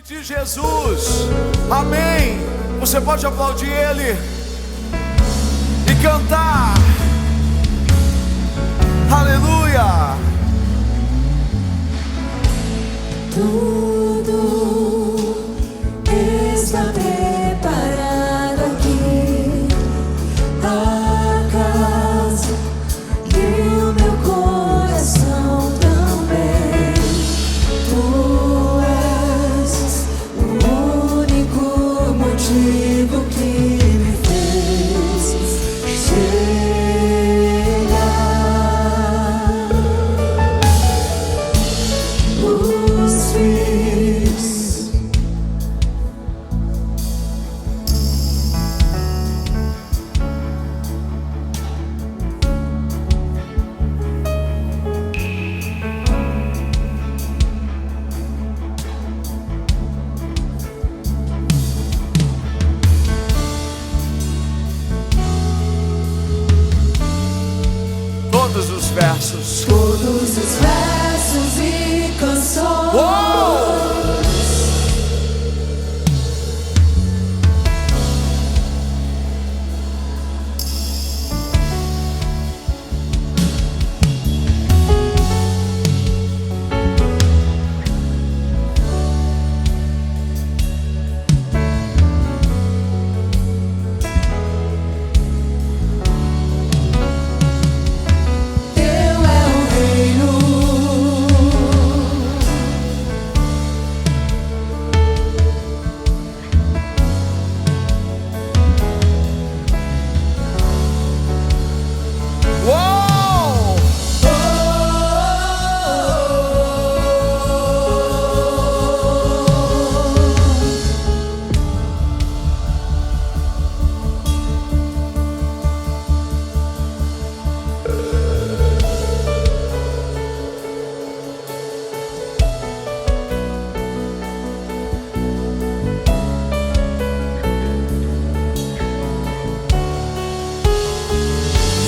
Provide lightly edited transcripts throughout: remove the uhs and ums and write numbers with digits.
De Jesus, amém. Você pode aplaudir Ele e cantar, aleluia. Tudo está preparado aqui, a casa e o meu coração também. Tu és o único motivo que me fez chegar. Os fiz Todos os versos. todos os versos e canções. Uou! Teu é o reino, Uou!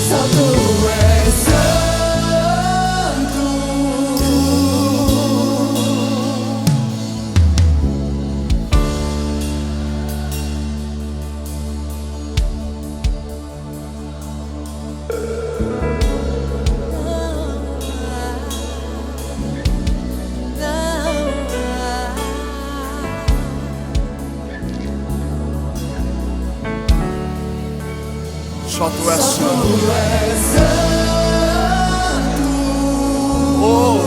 só tu és santo. Só tu és Só santo. tu és santo. Oh!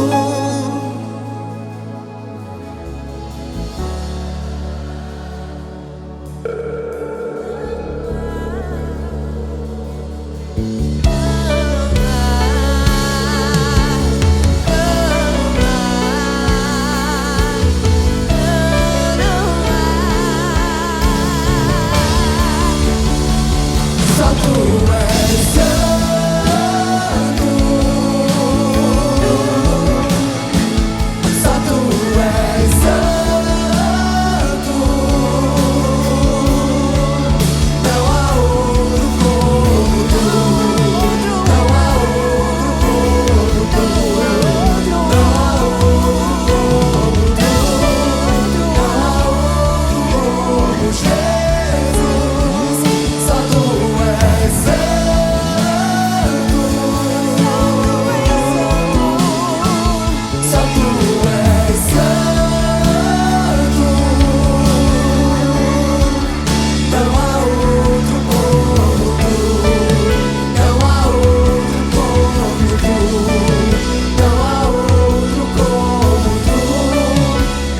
Só tu és santo. Só tu és santo. Não há outro como tu. Não há outro como tu. Não há outro como tu. Não há outro como Jesus. Só tu és santo. Só tu és santo. Não há outro como tu. Não há outro como tu. Não há outro como tu.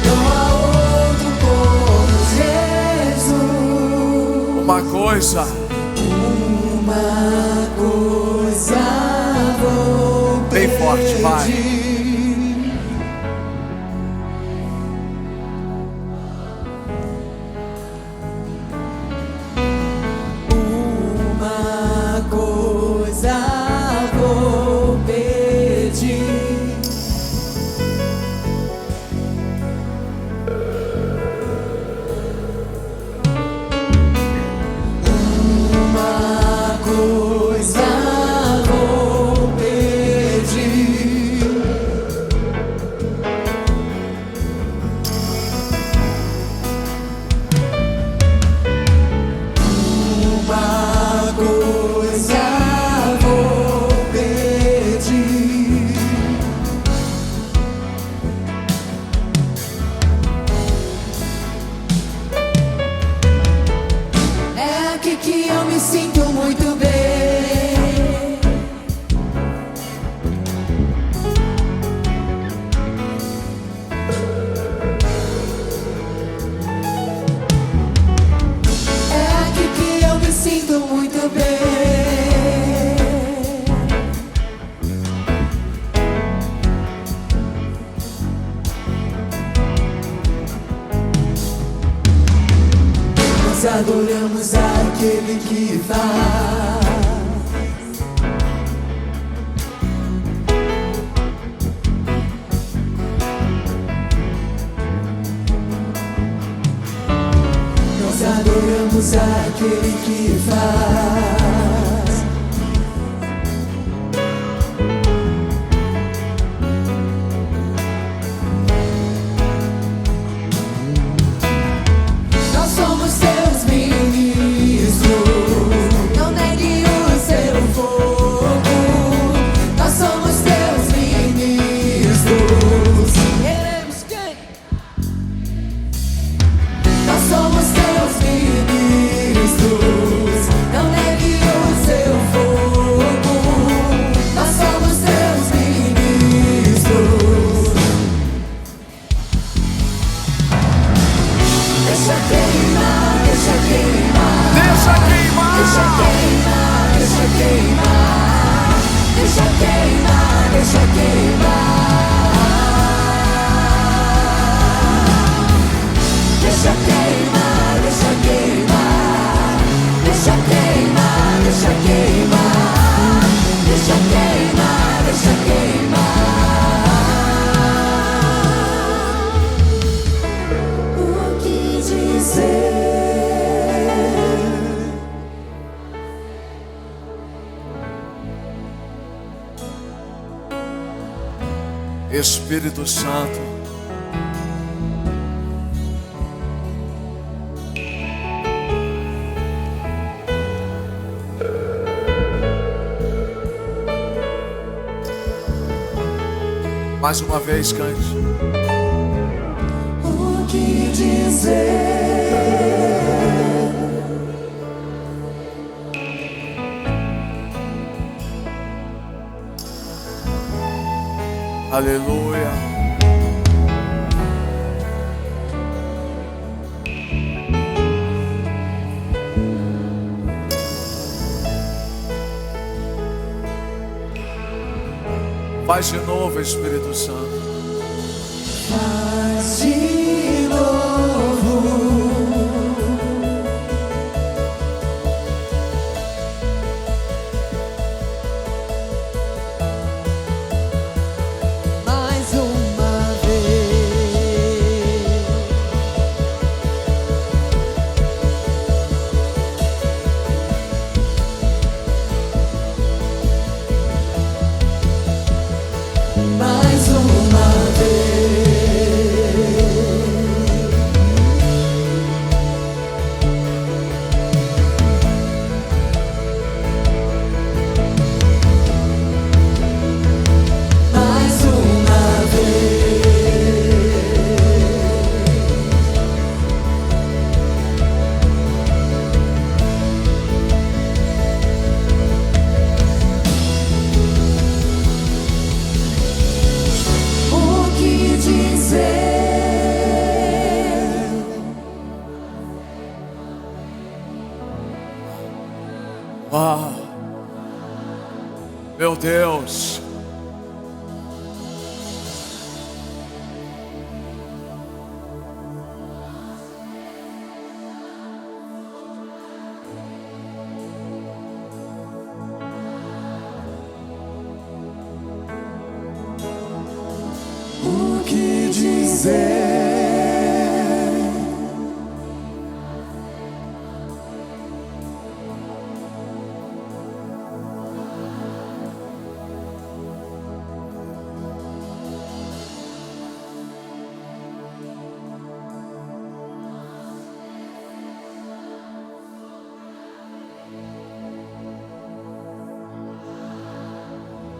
Não há outro como Jesus. Uma coisa, Uma coisa vou bem forte, vai. pedir. Uma coisa vou pedir. Uma coisa vou pedir. aqui que eu me sinto muito bem. É aqui que eu me sinto muito bem. Nós adoramos aquele que faz Nós adoramos aquele que faz Nós somos seus ministros. Não negue o seu fogo. Nós somos teus ministros. Queremos quem? Nós somos teus ministros. Não negue o seu fogo. Nós somos teus ministros. Deixa queimar, deixa queimar. Deixa queimar. Deixa queimar, deixa queimar. Deixa queimar, deixa queimar. Deixa queimar, deixa queimar. Deixa queimar, deixa queimar. Deixa queimar, deixa queimar. O que dizer? Espírito Santo, mais uma vez cante. O que dizer? Aleluia. Faz de novo, Espírito Santo. Faz de novo. Mais uma vez. Mais uma vez. Mais uma vez. O que dizer? Uau! Meu Deus! O que dizer?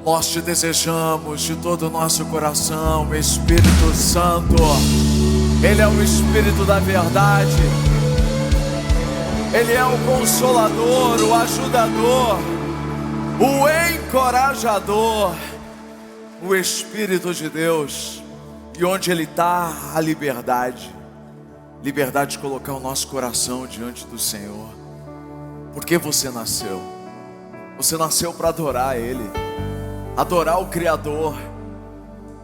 Nós te desejamos de todo o nosso coração, Espírito Santo. Ele é o Espírito da verdade. Ele é o consolador, o ajudador, o encorajador, o Espírito de Deus. E onde Ele está, a liberdade. Liberdade de colocar o nosso coração diante do Senhor. Porque você nasceu? Você nasceu para adorar Ele, adorar o Criador.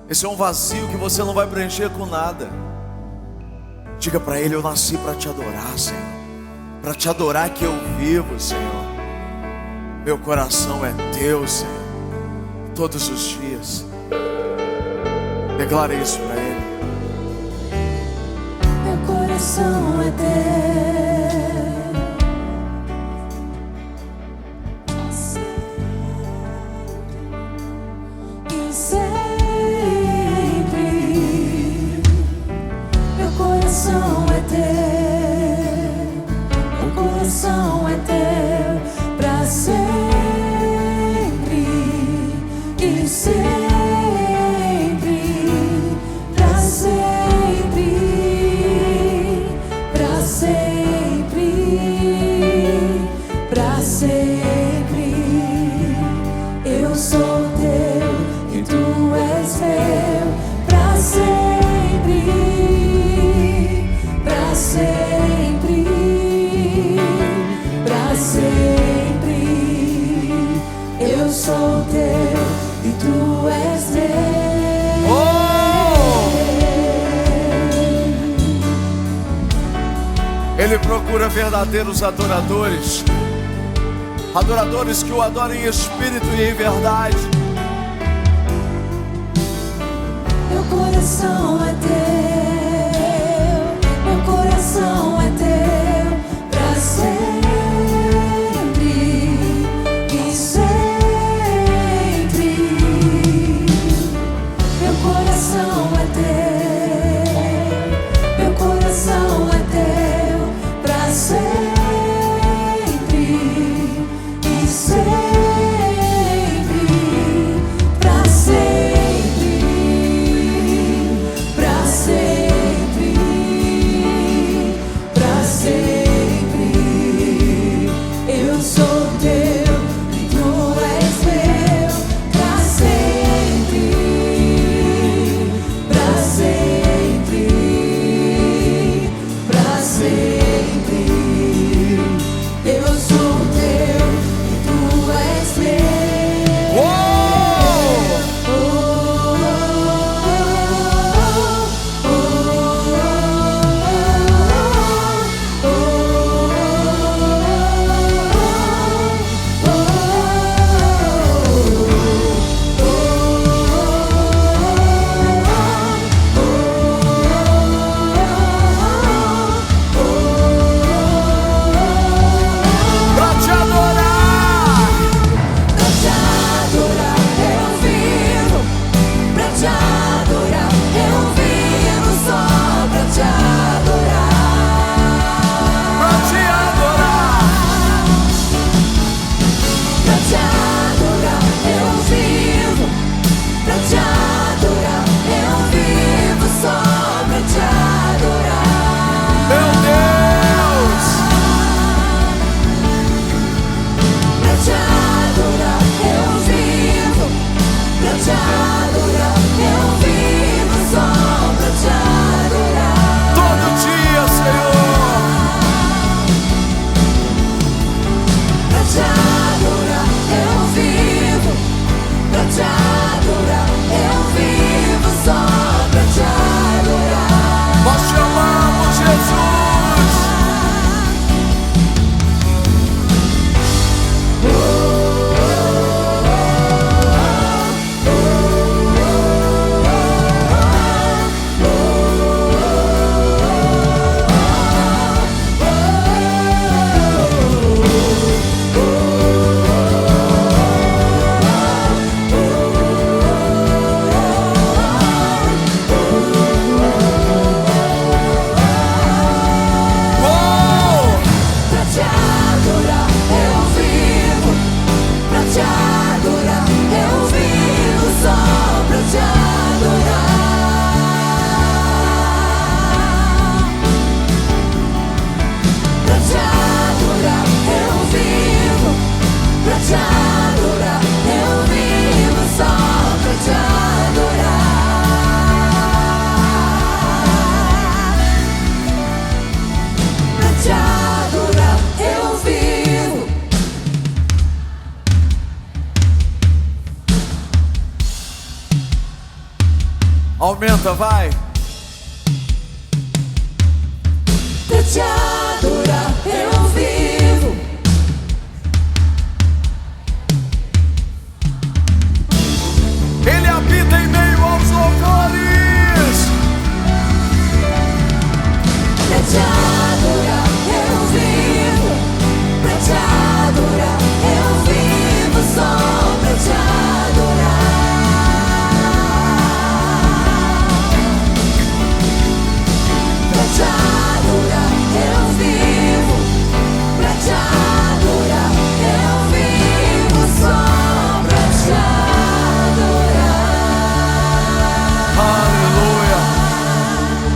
Esse é um vazio que você não vai preencher com nada. Diga para Ele: eu nasci para te adorar, Senhor. Para te adorar que eu vivo, Senhor. Meu coração é teu, Senhor. Todos os dias. Declare isso para Ele. Meu coração é teu. E sempre. Meu coração é teu. Meu coração é teu. Pra sempre. E sempre. Sou teu e tu és meu. Ele procura verdadeiros adoradores, adoradores que o adorem em espírito e em verdade. Meu coração é teu, meu coração é teu, pra sempre e sempre. Meu coração é teu, meu coração é teu, pra sempre e sempre, pra sempre, pra sempre, pra sempre. Eu sou teu e tu és meu, pra sempre, pra sempre, pra sempre. Eu sou teu e tu és meu. Pra te adorar, Pra te adorar eu vivo, pra te adorar eu vivo, só pra te adorar. pra te adorar. Pra te adorar eu vivo, pra te adorar eu vivo, só pra te adorar. Meu Deus, Pra te adorar eu vivo, pra te adorar eu vivo, só pra te adorar. todo dia, Senhor. Pra te adorar eu vivo, pra te adorar eu vivo, só pra te adorar. Nós te amamos, Jesus. Canta, vai. Pra te adorar eu vivo. Ele habita em meio aos louvores. Pra te adorar eu vivo. Pra te adorar eu vivo. Só pra te adorar. Pra te adorar eu vivo. Pra te adorar eu vivo. Só pra te adorar. Aleluia.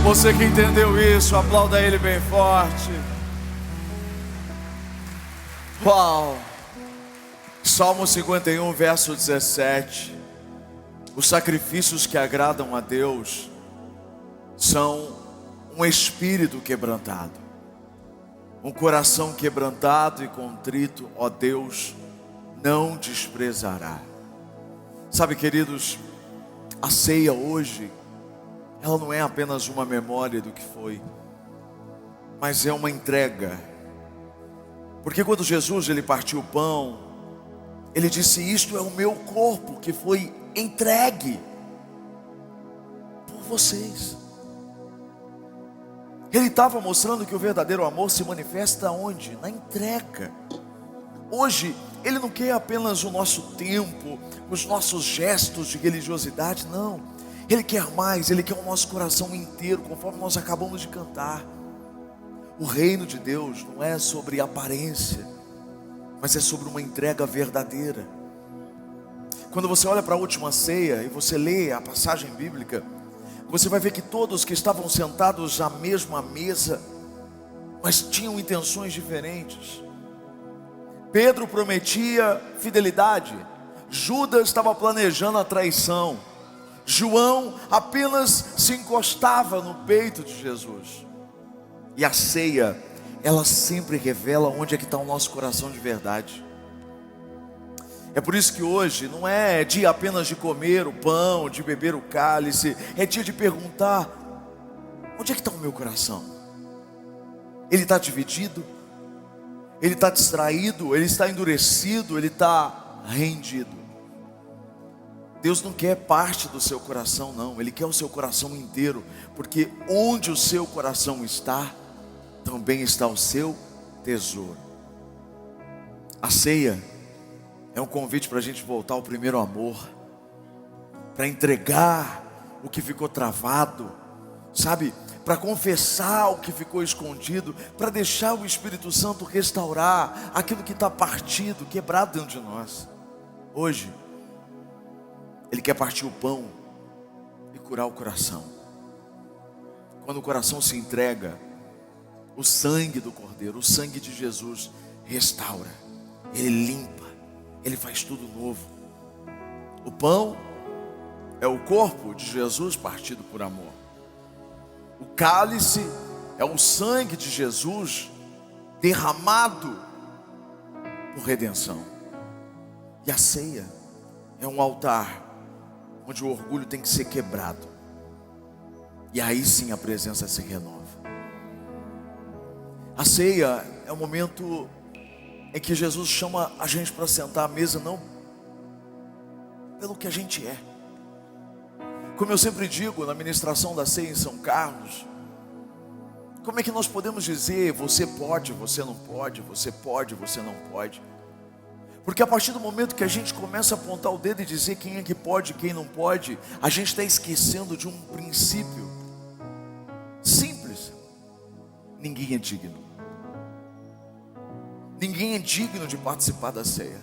Você que entendeu isso, aplauda ele bem forte. Uau. Salmo 51, verso 17. Os sacrifícios que agradam a Deus são um espírito quebrantado, um coração quebrantado e contrito, ó Deus, não desprezará. Sabe, queridos, a ceia hoje, ela não é apenas uma memória do que foi, mas é uma entrega. Porque quando Jesus ele partiu o pão, ele disse: isto é o meu corpo que foi entregue por vocês. Ele estava mostrando que o verdadeiro amor se manifesta onde? Na entrega. Hoje, Ele não quer apenas o nosso tempo, os nossos gestos de religiosidade, não. Ele quer mais, Ele quer o nosso coração inteiro, conforme nós acabamos de cantar. O reino de Deus não é sobre aparência, mas é sobre uma entrega verdadeira. Quando você olha para a última ceia e você lê a passagem bíblica, você vai ver que todos que estavam sentados à mesma mesa, mas tinham intenções diferentes. Pedro prometia fidelidade, Judas estava planejando a traição, João apenas se encostava no peito de Jesus. E a ceia, ela sempre revela onde é que está o nosso coração de verdade. É por isso que hoje não é dia apenas de comer o pão, de beber o cálice. É dia de perguntar: onde é que está o meu coração? Ele está dividido? Ele está distraído? Ele está endurecido? Ele está rendido? Deus não quer parte do seu coração, não. Ele quer o seu coração inteiro. Porque onde o seu coração está, também está o seu tesouro. A ceia é um convite para a gente voltar ao primeiro amor, para entregar o que ficou travado, sabe? Para confessar o que ficou escondido, para deixar o Espírito Santo restaurar aquilo que está partido, quebrado dentro de nós. Hoje, Ele quer partir o pão e curar o coração. Quando o coração se entrega, o sangue do Cordeiro, o sangue de Jesus restaura, Ele limpa, Ele faz tudo novo. O pão é o corpo de Jesus partido por amor. O cálice é o sangue de Jesus derramado por redenção. E a ceia é um altar onde o orgulho tem que ser quebrado. E aí sim a presença se renova. A ceia é um momento em que Jesus chama a gente para sentar à mesa, não pelo que a gente é. Como eu sempre digo na ministração da ceia em São Carlos, como é que nós podemos dizer você pode, você não pode, você pode, você não pode? Porque a partir do momento que a gente começa a apontar o dedo e dizer quem é que pode e quem não pode, a gente está esquecendo de um princípio simples: ninguém é digno. Ninguém é digno de participar da ceia.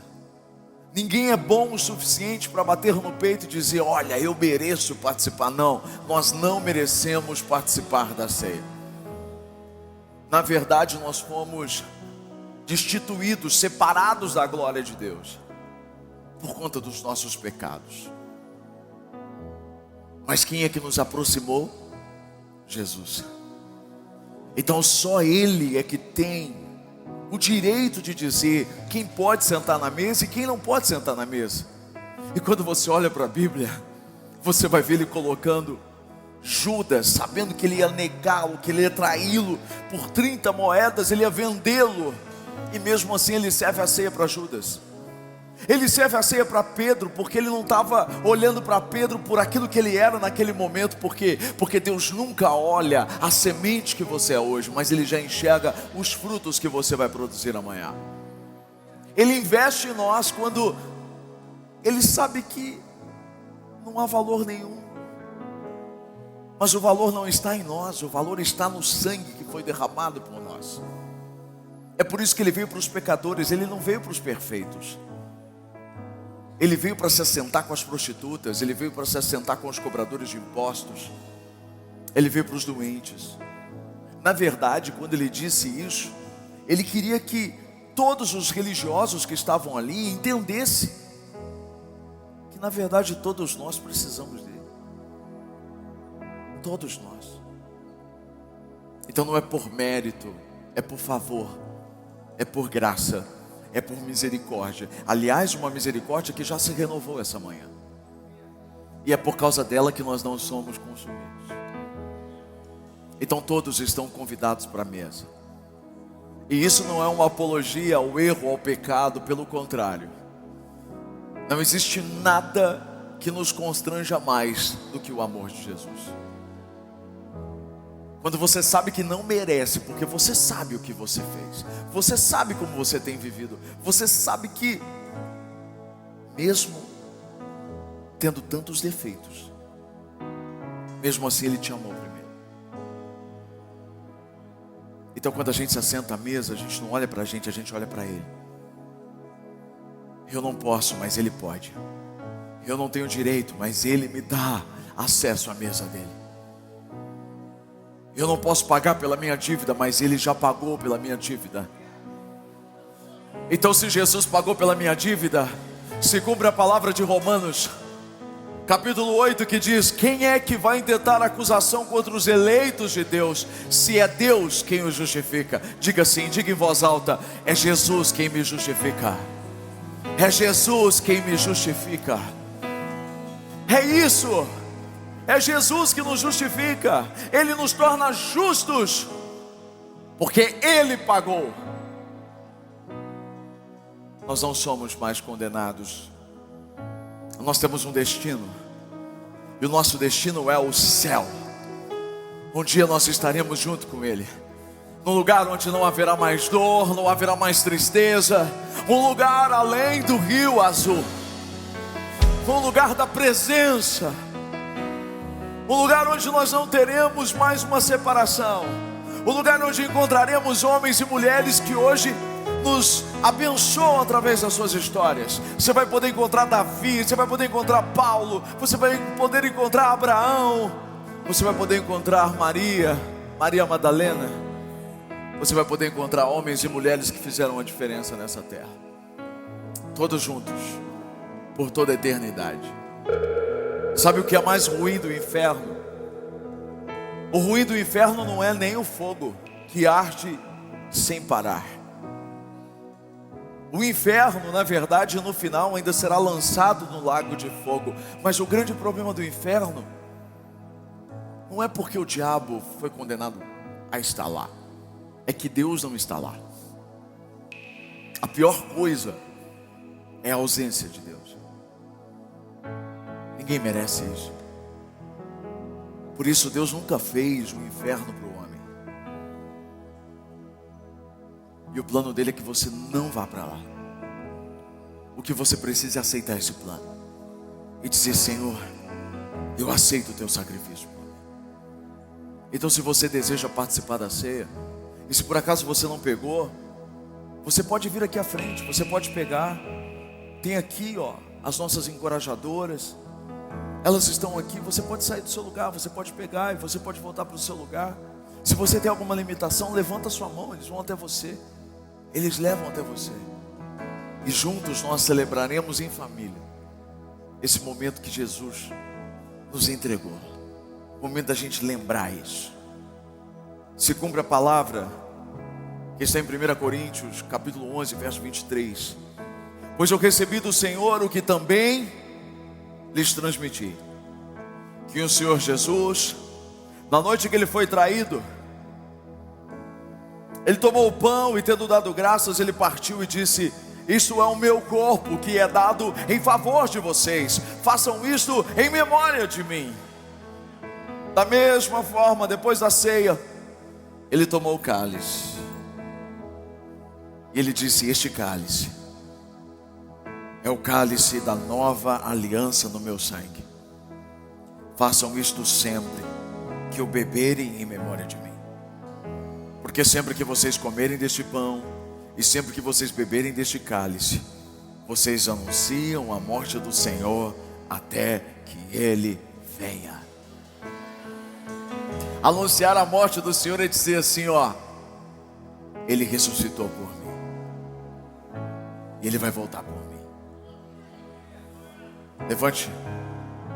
Ninguém é bom o suficiente para bater no peito e dizer: olha, eu mereço participar. Não, nós não merecemos participar da ceia. Na verdade, nós fomos destituídos, separados da glória de Deus por conta dos nossos pecados. Mas quem é que nos aproximou? Jesus. Então só Ele é que tem o direito de dizer quem pode sentar na mesa e quem não pode sentar na mesa. E quando você olha para a Bíblia, você vai ver Ele colocando Judas, sabendo que ele ia negá-lo, que ele ia traí-lo por 30 moedas, ele ia vendê-lo, e mesmo assim ele serve a ceia para Judas. Ele serve a ceia para Pedro, porque ele não estava olhando para Pedro por aquilo que ele era naquele momento. Por quê? Porque Deus nunca olha a semente que você é hoje, mas Ele já enxerga os frutos que você vai produzir amanhã. Ele investe em nós quando Ele sabe que não há valor nenhum, mas o valor não está em nós, o valor está no sangue que foi derramado por nós. É por isso que Ele veio para os pecadores, Ele não veio para os perfeitos. Ele veio para se assentar com as prostitutas, Ele veio para se assentar com os cobradores de impostos, Ele veio para os doentes. Na verdade, quando Ele disse isso, Ele queria que todos os religiosos que estavam ali entendessem que na verdade todos nós precisamos dele. Todos nós. Então não é por mérito, é por favor, é por graça, é por misericórdia. Aliás, uma misericórdia que já se renovou essa manhã. E é por causa dela que nós não somos consumidos. Então todos estão convidados para a mesa. E isso não é uma apologia ao erro, ao pecado, pelo contrário. Não existe nada que nos constranja mais do que o amor de Jesus. Quando você sabe que não merece, porque você sabe o que você fez, você sabe como você tem vivido, você sabe que, mesmo tendo tantos defeitos, mesmo assim Ele te amou primeiro. Então quando a gente se assenta à mesa, a gente não olha para a gente olha para Ele. Eu não posso, mas Ele pode. Eu não tenho direito, mas Ele me dá acesso à mesa dEle. Eu não posso pagar pela minha dívida, mas Ele já pagou pela minha dívida. Então se Jesus pagou pela minha dívida, se cumpre a palavra de Romanos capítulo 8, que diz: quem é que vai intentar acusação contra os eleitos de Deus, se é Deus quem os justifica? Diga assim, diga em voz alta: é Jesus quem me justifica. É Jesus quem me justifica. É isso. É Jesus que nos justifica. Ele nos torna justos, porque Ele pagou. Nós não somos mais condenados. Nós temos um destino, e o nosso destino é o céu. Um dia nós estaremos junto com Ele, num lugar onde não haverá mais dor, não haverá mais tristeza, um lugar além do rio azul, um lugar da presença, um lugar onde nós não teremos mais uma separação, um lugar onde encontraremos homens e mulheres que hoje nos abençoam através das suas histórias. Você vai poder encontrar Davi, você vai poder encontrar Paulo, você vai poder encontrar Abraão, você vai poder encontrar Maria Madalena, você vai poder encontrar homens e mulheres que fizeram a diferença nessa terra, todos juntos, por toda a eternidade. Sabe o que é mais ruim do inferno? O ruim do inferno não é nem o fogo que arde sem parar. O inferno, na verdade, no final ainda será lançado no lago de fogo. Mas o grande problema do inferno não é porque o diabo foi condenado a estar lá, é que Deus não está lá. A pior coisa é a ausência de Deus. Ninguém merece isso. Por isso Deus nunca fez o inferno para o homem. E o plano dele é que você não vá para lá. O que você precisa é aceitar esse plano e dizer: Senhor, eu aceito o teu sacrifício. Então se você deseja participar da ceia, e se por acaso você não pegou, você pode vir aqui à frente, você pode pegar. Tem aqui, as nossas encorajadoras, elas estão aqui. Você pode sair do seu lugar, você pode pegar e você pode voltar para o seu lugar. Se você tem alguma limitação, levanta a sua mão, eles vão até você, eles levam até você, e juntos nós celebraremos em família esse momento que Jesus nos entregou. O momento da gente lembrar isso. Se cumpre a palavra que está em 1 Coríntios capítulo 11, verso 23. Pois eu recebi do Senhor o que também lhes transmiti, que o Senhor Jesus, Na noite que ele foi traído, ele tomou o pão e, tendo dado graças, ele partiu e disse: isto é o meu corpo que é dado em favor de vocês, façam isto em memória de mim. Da mesma forma, depois da ceia, ele tomou o cálice e ele disse: este cálice é o cálice da nova aliança no meu sangue. Façam isto sempre que o beberem em memória de mim. Porque sempre que vocês comerem deste pão e sempre que vocês beberem deste cálice, vocês anunciam a morte do Senhor até que Ele venha. Anunciar a morte do Senhor é dizer assim, ó: Ele ressuscitou por mim e Ele vai voltar por mim. Levante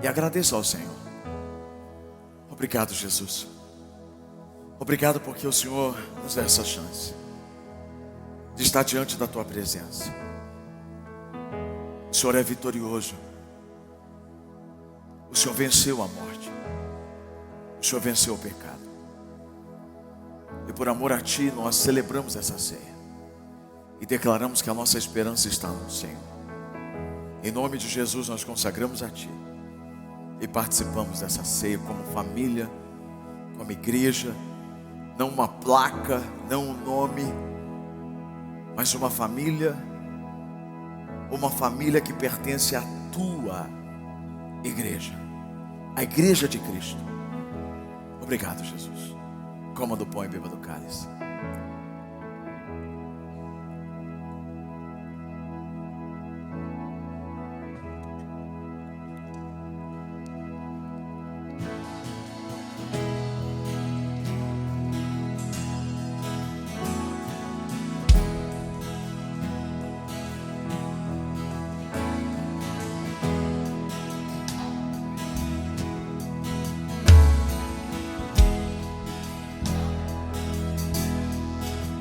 e agradeça ao Senhor. Obrigado, Jesus. Obrigado porque o Senhor nos dá essa chance de estar diante da Tua presença. O Senhor é vitorioso. O Senhor venceu a morte. O Senhor venceu o pecado. E por amor a Ti nós celebramos essa ceia e declaramos que a nossa esperança está no Senhor. Em nome de Jesus nós consagramos a Ti e participamos dessa ceia como família, como igreja. Não uma placa, não um nome, mas uma família que pertence à Tua igreja, a igreja de Cristo. Obrigado, Jesus. Coma do pão e beba do cálice.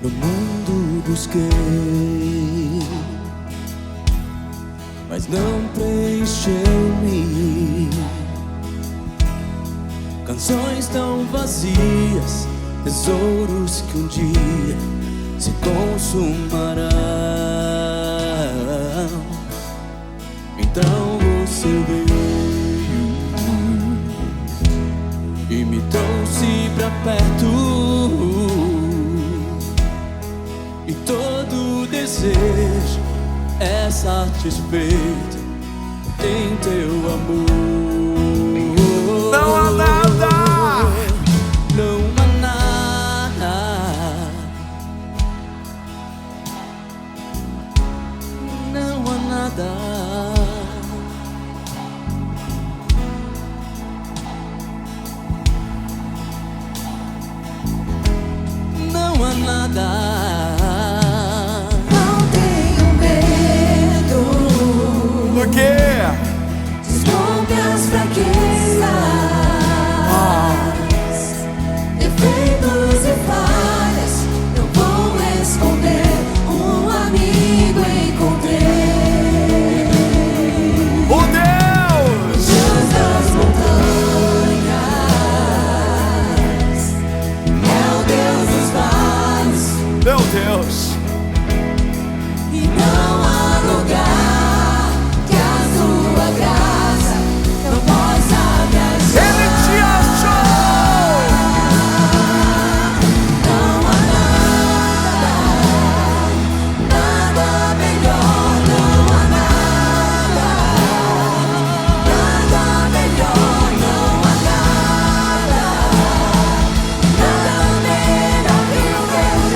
No mundo busquei, mas não preencheu-me. Canções tão vazias, tesouros que um dia se consumarão. Então você veio e me trouxe pra perto. E todo desejo é satisfeito em Teu amor. Não há nada, não há nada, não há nada, não há nada. Desmonte as fraquezas, defeitos e falhas. Não vou esconder, um amigo encontrei. o Deus Das montanhas, é o Deus dos vales. meu Deus. E não há lugar que a Sua graça não possa me achar. Ele te achou. Não há nada melhor. Não há nada melhor. Não há nada melhor que o meu Deus.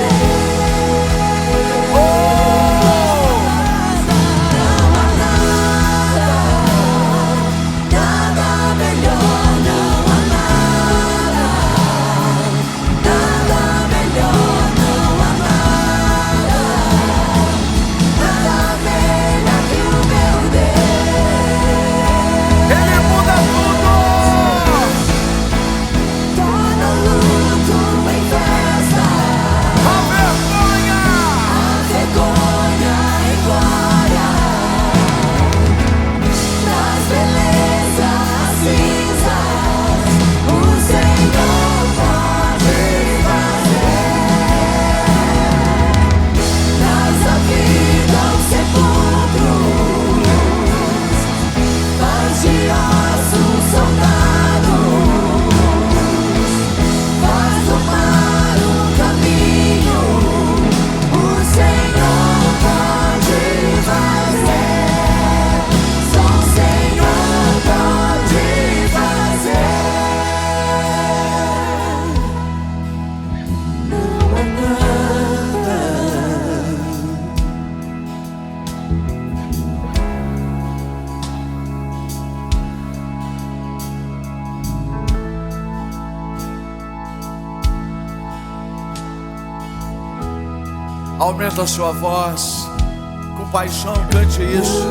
Aumenta a sua voz. Com paixão, cante isso.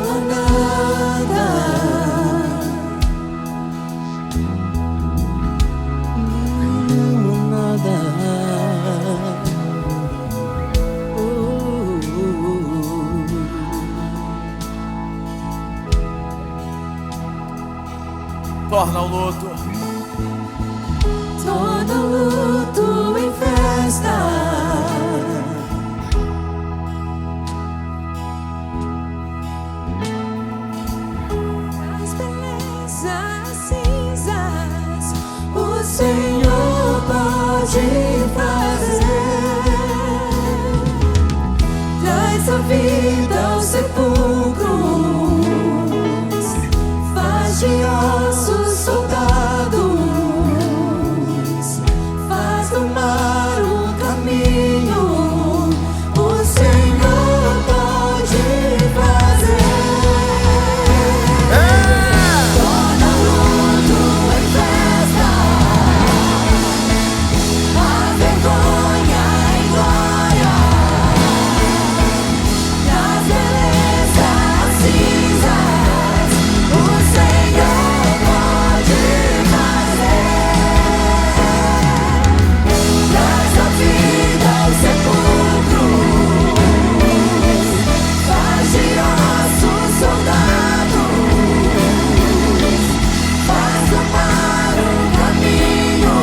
Torna o luto. Torna o luto em festa. As belezas cinzas o Senhor pode fazer. Traz a vida aos sepulcros, faz de ossos soldados, faz do mar um caminho. O Senhor pode fazer. Torna o luto em festa, a vergonha em glória, das belezas cinzas o Senhor pode fazer. Traz a vida aos sepulcros, faz de ossos soldados, faz do mar um caminho.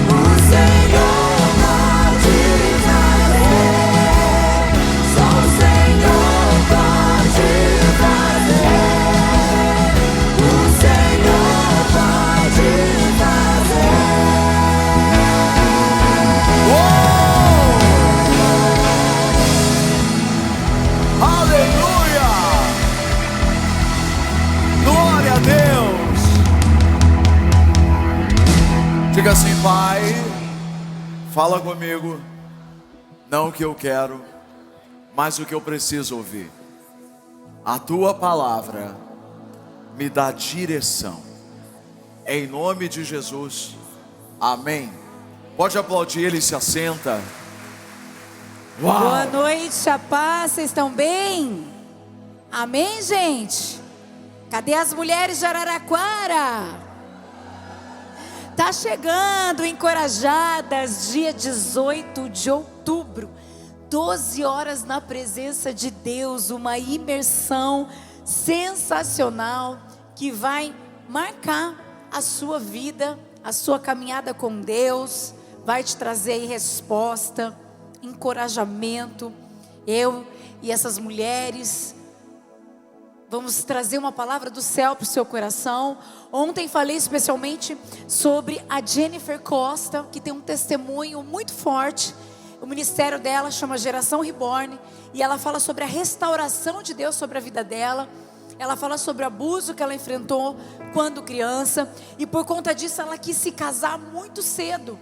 O Senhor pode fazer. Só o Senhor pode fazer. O Senhor pode fazer. Aleluia! Glória a Deus! Diga assim: Pai, fala comigo, não o que eu quero, mas o que eu preciso ouvir. A tua palavra me dá direção. Em nome de Jesus, amém. Pode aplaudir, ele se assenta. Uau! Boa noite, a paz, vocês estão bem? Amém, gente? Cadê as mulheres de Araraquara? Tá chegando, encorajadas, dia 18 de outubro, 12 horas na presença de Deus, uma imersão sensacional que vai marcar a sua vida, a sua caminhada com Deus, vai te trazer aí resposta, encorajamento. Eu e essas mulheres vamos trazer uma palavra do céu para o seu coração. Ontem falei especialmente sobre a Jennifer Costa, que tem um testemunho muito forte. O ministério dela chama Geração Reborn, e ela fala sobre a restauração de Deus sobre a vida dela. Ela fala sobre o abuso que ela enfrentou quando criança, e por conta disso ela quis se casar muito cedo.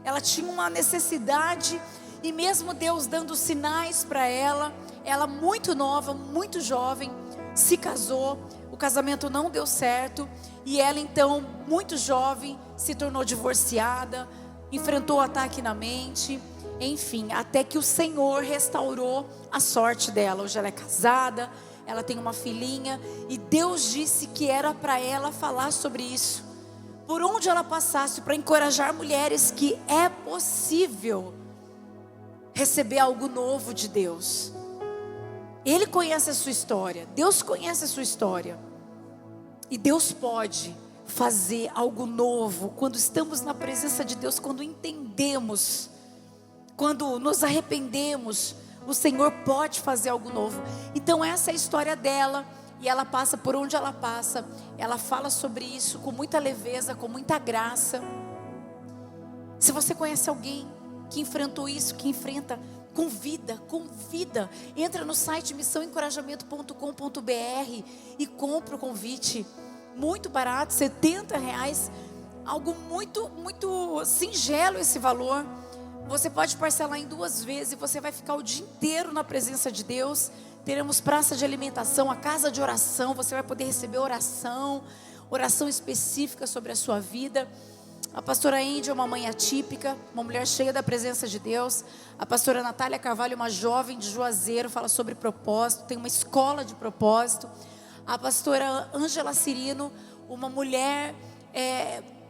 Ela tinha uma necessidade, e mesmo Deus dando sinais para ela, ela muito nova, muito jovem, se casou. O casamento não deu certo, e ela então, muito jovem, se tornou divorciada, enfrentou ataque na mente, enfim, até que o Senhor restaurou a sorte dela. Hoje ela é casada, ela tem uma filhinha, e Deus disse que era para ela falar sobre isso, por onde ela passasse, para encorajar mulheres que é possível receber algo novo de Deus. Ele conhece a sua história, Deus conhece a sua história, e Deus pode fazer algo novo quando estamos na presença de Deus, quando entendemos, quando nos arrependemos. O Senhor pode fazer algo novo. Então essa é a história dela, e ela passa por onde ela passa, ela fala sobre isso com muita leveza, com muita graça. Se você conhece alguém que enfrentou isso, que enfrenta, convida, entra no site missãoencorajamento.com.br e compra o convite, muito barato, R$70, algo muito singelo esse valor. Você pode parcelar em 2 vezes, e você vai ficar o dia inteiro na presença de Deus. Teremos praça de alimentação, a casa de oração, você vai poder receber oração específica sobre a sua vida. A pastora Índia é uma mãe atípica, uma mulher cheia da presença de Deus. A pastora Natália Carvalho, uma jovem de Juazeiro, fala sobre propósito, tem uma escola de propósito. A pastora Ângela Cirino, uma mulher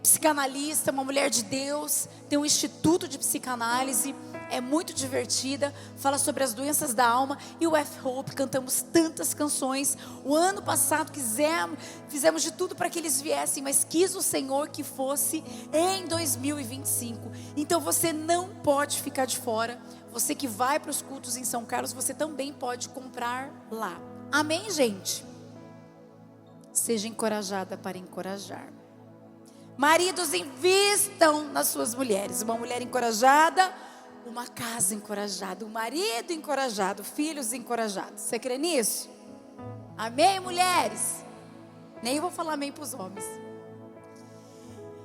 psicanalista, uma mulher de Deus, tem um instituto de psicanálise, é muito divertida, fala sobre as doenças da alma. E o F-Hope, cantamos tantas canções. O ano passado fizemos de tudo para que eles viessem, mas quis o Senhor que fosse em 2025. Então você não pode ficar de fora. Você que vai para os cultos em São Carlos, você também pode comprar lá. Amém, gente? Seja encorajada para encorajar. Maridos, invistam nas suas mulheres. Uma mulher encorajada, uma casa encorajada, um marido encorajado, filhos encorajados. Você crê nisso? Amém, mulheres? Nem vou falar amém para os homens.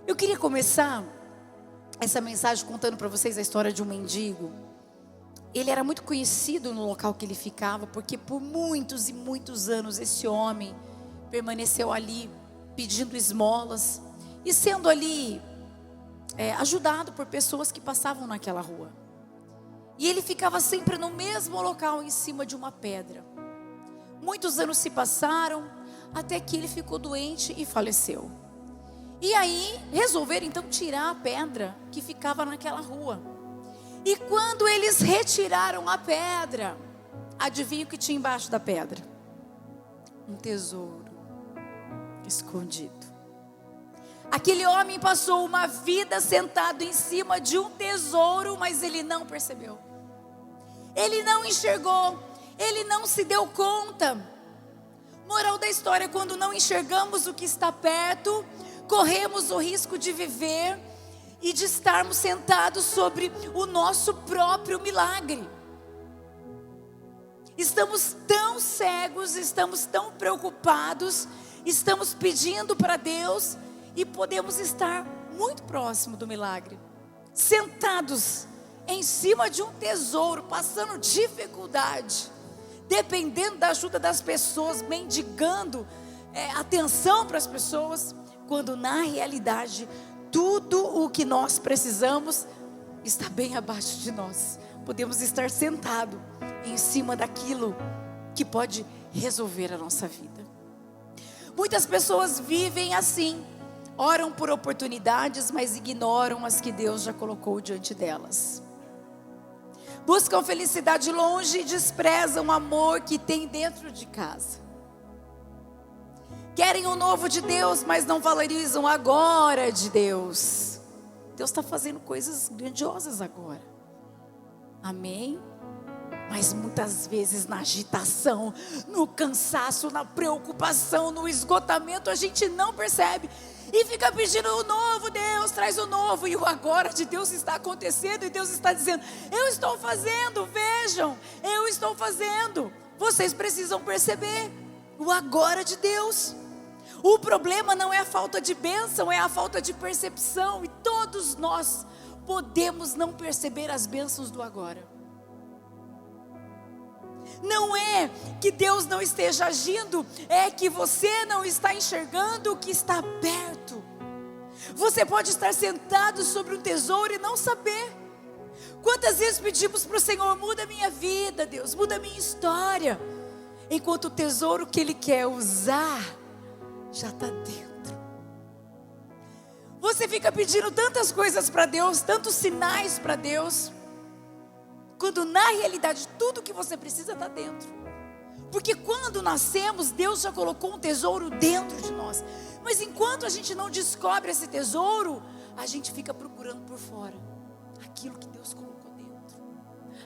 Eu queria começar essa mensagem contando para vocês a história de um mendigo. Ele era muito conhecido no local que ele ficava, porque por muitos e muitos anos esse homem permaneceu ali pedindo esmolas e sendo ali ajudado por pessoas que passavam naquela rua. E ele ficava sempre no mesmo local, em cima de uma pedra. Muitos anos se passaram, até que ele ficou doente e faleceu. E aí resolveram então tirar a pedra que ficava naquela rua. E quando eles retiraram a pedra, adivinha o que tinha embaixo da pedra? Um tesouro escondido. Aquele homem passou uma vida sentado em cima de um tesouro, mas ele não percebeu. Ele não enxergou, ele não se deu conta. Moral da história: quando não enxergamos o que está perto, corremos o risco de viver e de estarmos sentados sobre o nosso próprio milagre. Estamos tão cegos, estamos tão preocupados, estamos pedindo para Deus e podemos estar muito próximo do milagre, sentados em cima de um tesouro, passando dificuldade, dependendo da ajuda das pessoas, mendigando atenção para as pessoas, quando na realidade tudo o que nós precisamos está bem abaixo de nós. Podemos estar sentados em cima daquilo que pode resolver a nossa vida. Muitas pessoas vivem assim, oram por oportunidades, mas ignoram as que Deus já colocou diante delas. Buscam felicidade longe e desprezam o amor que tem dentro de casa. Querem o novo de Deus, mas não valorizam agora de Deus. Deus está fazendo coisas grandiosas agora. Amém? Mas muitas vezes na agitação, no cansaço, na preocupação, no esgotamento, a gente não percebe. E fica pedindo o novo, Deus, traz o novo. E o agora de Deus está acontecendo. E Deus está dizendo: eu estou fazendo, vejam, eu estou fazendo. Vocês precisam perceber o agora de Deus. O problema não é a falta de bênção, é a falta de percepção. E todos nós podemos não perceber as bênçãos do agora. Não é que Deus não esteja agindo, é que você não está enxergando o que está perto. Você pode estar sentado sobre um tesouro e não saber. Quantas vezes pedimos para o Senhor: muda minha vida, Deus, muda minha história, enquanto o tesouro que Ele quer usar já está dentro. Você fica pedindo tantas coisas para Deus, tantos sinais para Deus, quando na realidade tudo que você precisa está dentro. Porque quando nascemos, Deus já colocou um tesouro dentro de nós. Mas enquanto a gente não descobre esse tesouro, a gente fica procurando por fora aquilo que Deus colocou dentro.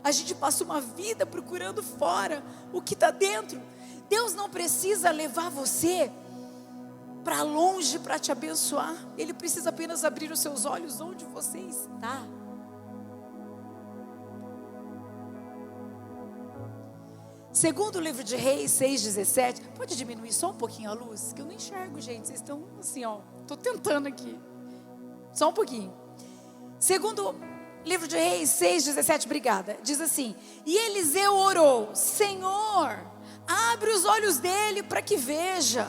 A gente passa uma vida procurando fora o que está dentro. Deus não precisa levar você para longe para te abençoar. Ele precisa apenas abrir os seus olhos onde você está. Segundo o livro de Reis 6,17. Pode diminuir só um pouquinho a luz? Que eu não enxergo, gente. Vocês estão assim, ó. Estou tentando aqui. Só um pouquinho. Segundo o livro de Reis 6,17. Obrigada. Diz assim: e Eliseu orou: Senhor, abre os olhos dele para que veja.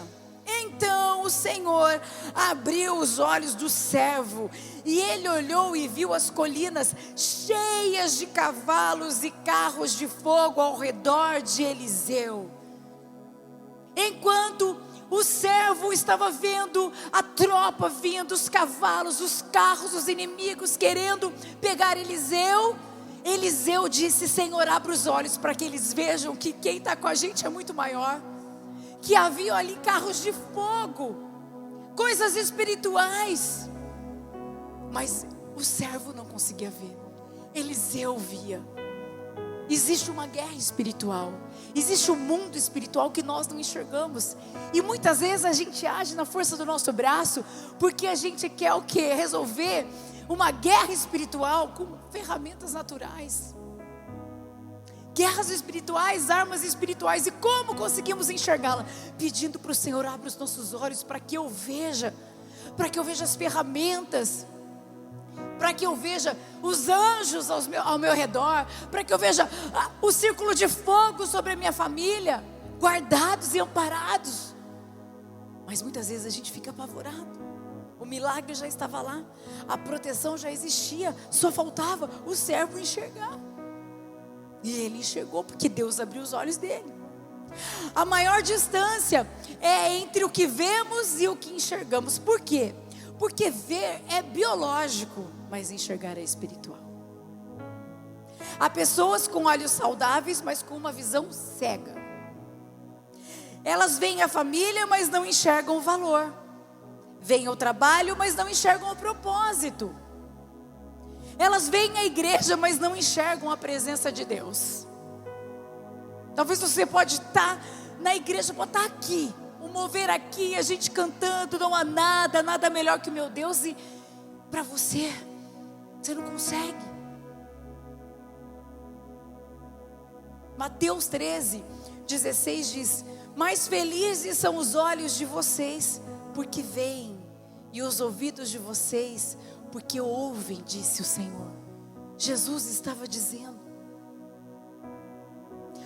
Então o Senhor abriu os olhos do servo, e ele olhou e viu as colinas cheias de cavalos e carros de fogo ao redor de Eliseu. Enquanto o servo estava vendo a tropa vindo, os cavalos, os carros, os inimigos querendo pegar Eliseu, Eliseu disse: Senhor, abre os olhos para que eles vejam que quem está com a gente é muito maior. Que havia ali carros de fogo, coisas espirituais. Mas o servo não conseguia ver, Eliseu via. Existe uma guerra espiritual, existe um mundo espiritual que nós não enxergamos. E muitas vezes a gente age na força do nosso braço, porque a gente quer o quê? Resolver uma guerra espiritual com ferramentas naturais. Guerras espirituais, armas espirituais. E como conseguimos enxergá-la? Pedindo para o Senhor: abra os nossos olhos para que eu veja, para que eu veja as ferramentas, para que eu veja os anjos ao meu redor, para que eu veja o círculo de fogo sobre a minha família, guardados e amparados. Mas muitas vezes a gente fica apavorado. O milagre já estava lá, a proteção já existia, só faltava o servo enxergar. E ele enxergou porque Deus abriu os olhos dele. A maior distância é entre o que vemos e o que enxergamos. Por quê? Porque ver é biológico, mas enxergar é espiritual. Há pessoas com olhos saudáveis, mas com uma visão cega. Elas veem a família, mas não enxergam o valor. Veem o trabalho, mas não enxergam o propósito. Elas veem a igreja, mas não enxergam a presença de Deus. Talvez você pode estar na igreja, pode estar aqui, o mover aqui, a gente cantando, não há nada melhor que o meu Deus. E para você não consegue. Mateus 13:16 diz: mais felizes são os olhos de vocês, porque veem, e os ouvidos de vocês, porque ouvem, disse o Senhor. Jesus estava dizendo: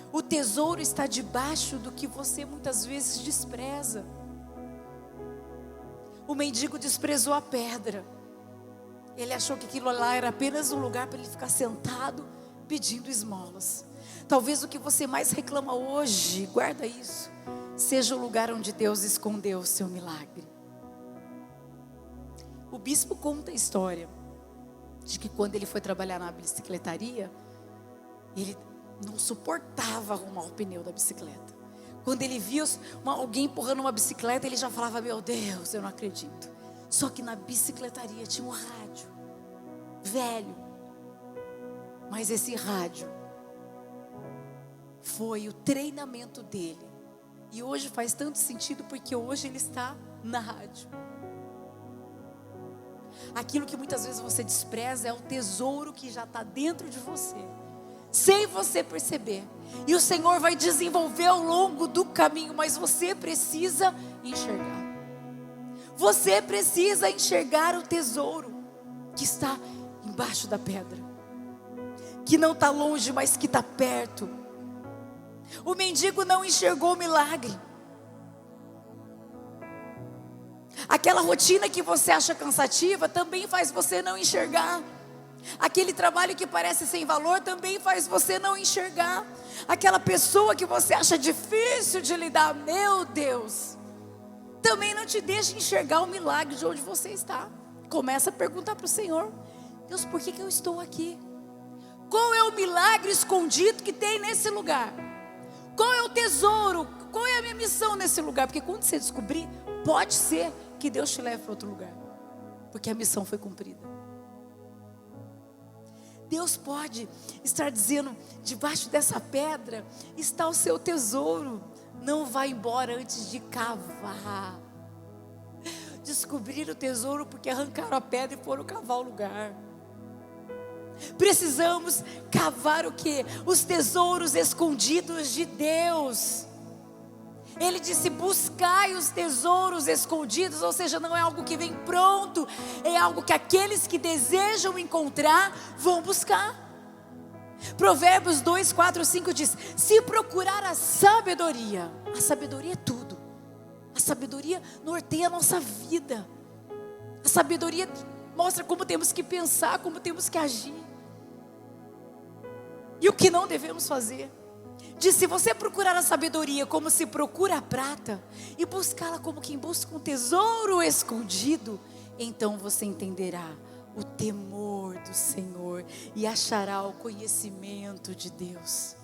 o tesouro está debaixo do que você muitas vezes despreza. O mendigo desprezou a pedra. Ele achou que aquilo lá era apenas um lugar para ele ficar sentado pedindo esmolas. Talvez o que você mais reclama hoje, guarda isso, seja o lugar onde Deus escondeu o seu milagre. O bispo conta a história de que quando ele foi trabalhar na bicicletaria, ele não suportava arrumar o pneu da bicicleta. Quando ele via alguém empurrando uma bicicleta, ele já falava: meu Deus, eu não acredito. Só que na bicicletaria tinha um rádio velho, mas esse rádio foi o treinamento dele. E hoje faz tanto sentido, porque hoje ele está na rádio. Aquilo que muitas vezes você despreza é o tesouro que já está dentro de você, sem você perceber. E o Senhor vai desenvolver ao longo do caminho, mas você precisa enxergar. Você precisa enxergar o tesouro que está embaixo da pedra, que não está longe, mas que está perto. O mendigo não enxergou o milagre. Aquela rotina que você acha cansativa também faz você não enxergar. Aquele trabalho que parece sem valor também faz você não enxergar. Aquela pessoa que você acha difícil de lidar, meu Deus, também não te deixa enxergar o milagre de onde você está. Começa a perguntar para o Senhor: Deus, por que eu estou aqui? Qual é o milagre escondido que tem nesse lugar? Qual é o tesouro? Qual é a minha missão nesse lugar? Porque quando você descobrir, pode ser que Deus te leve para outro lugar, porque a missão foi cumprida. Deus pode estar dizendo: debaixo dessa pedra está o seu tesouro. Não vá embora antes de cavar. Descobrir o tesouro porque arrancaram a pedra e foram cavar o lugar. Precisamos cavar o quê? Os tesouros escondidos de Deus. Ele disse: buscai os tesouros escondidos. Ou seja, não é algo que vem pronto, é algo que aqueles que desejam encontrar vão buscar. Provérbios 2:4-5 diz: se procurar a sabedoria é tudo. A sabedoria norteia a nossa vida. A sabedoria mostra como temos que pensar, como temos que agir. E o que não devemos fazer. Diz: se você procurar a sabedoria como se procura a prata, e buscá-la como quem busca um tesouro escondido, então você entenderá o temor do Senhor e achará o conhecimento de Deus.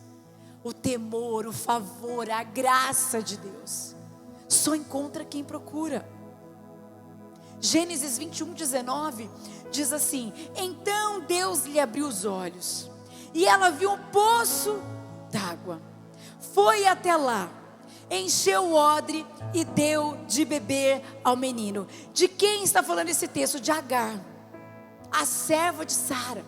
O temor, o favor, a graça de Deus só encontra quem procura. Gênesis 21:19 diz assim: então Deus lhe abriu os olhos e ela viu um poço d'água. Foi até lá, encheu o odre e deu de beber ao menino. De quem está falando esse texto? De Agar, a serva de Sara,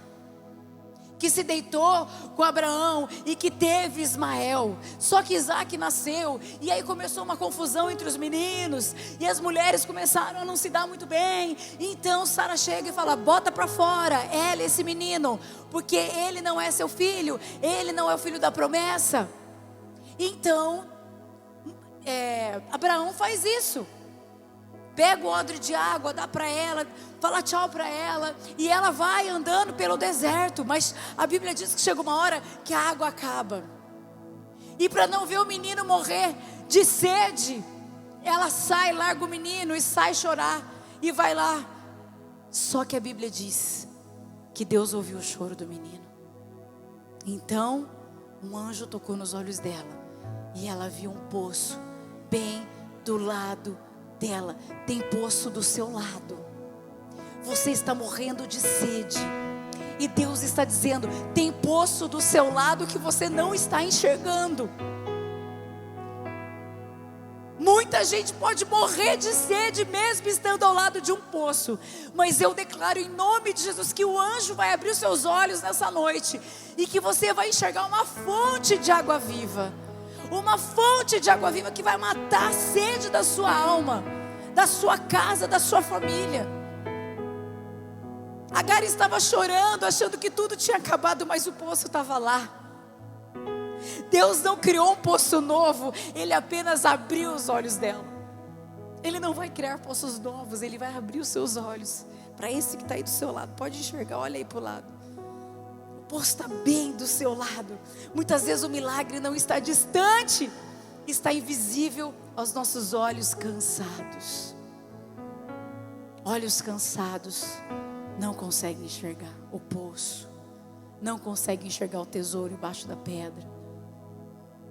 que se deitou com Abraão e que teve Ismael. Só que Isaac nasceu, e aí começou uma confusão entre os meninos, e as mulheres começaram a não se dar muito bem. Então Sara chega e fala: bota para fora ela, esse menino, porque ele não é seu filho, ele não é o filho da promessa. Então Abraão faz isso, pega o odre de água, dá para ela, fala tchau para ela, e ela vai andando pelo deserto. Mas a Bíblia diz que chega uma hora que a água acaba, e para não ver o menino morrer de sede, ela sai, larga o menino e sai chorar, e vai lá. Só que a Bíblia diz que Deus ouviu o choro do menino. Então um anjo tocou nos olhos dela, e ela viu um poço bem do lado dela. Tem poço do seu lado. Você está morrendo de sede, e Deus está dizendo: tem poço do seu lado que você não está enxergando. Muita gente pode morrer de sede mesmo estando ao lado de um poço, mas eu declaro em nome de Jesus que o anjo vai abrir os seus olhos nessa noite, e que você vai enxergar uma fonte de água viva. Uma fonte de água viva que vai matar a sede da sua alma, da sua casa, da sua família. Agar estava chorando, achando que tudo tinha acabado, mas o poço estava lá. Deus não criou um poço novo, Ele apenas abriu os olhos dela. Ele não vai criar poços novos, Ele vai abrir os seus olhos. Para esse que está aí do seu lado, pode enxergar, olha aí para o lado. O poço está bem do seu lado. Muitas vezes o milagre não está distante, está invisível aos nossos olhos cansados. Olhos cansados não conseguem enxergar o poço, não conseguem enxergar o tesouro embaixo da pedra,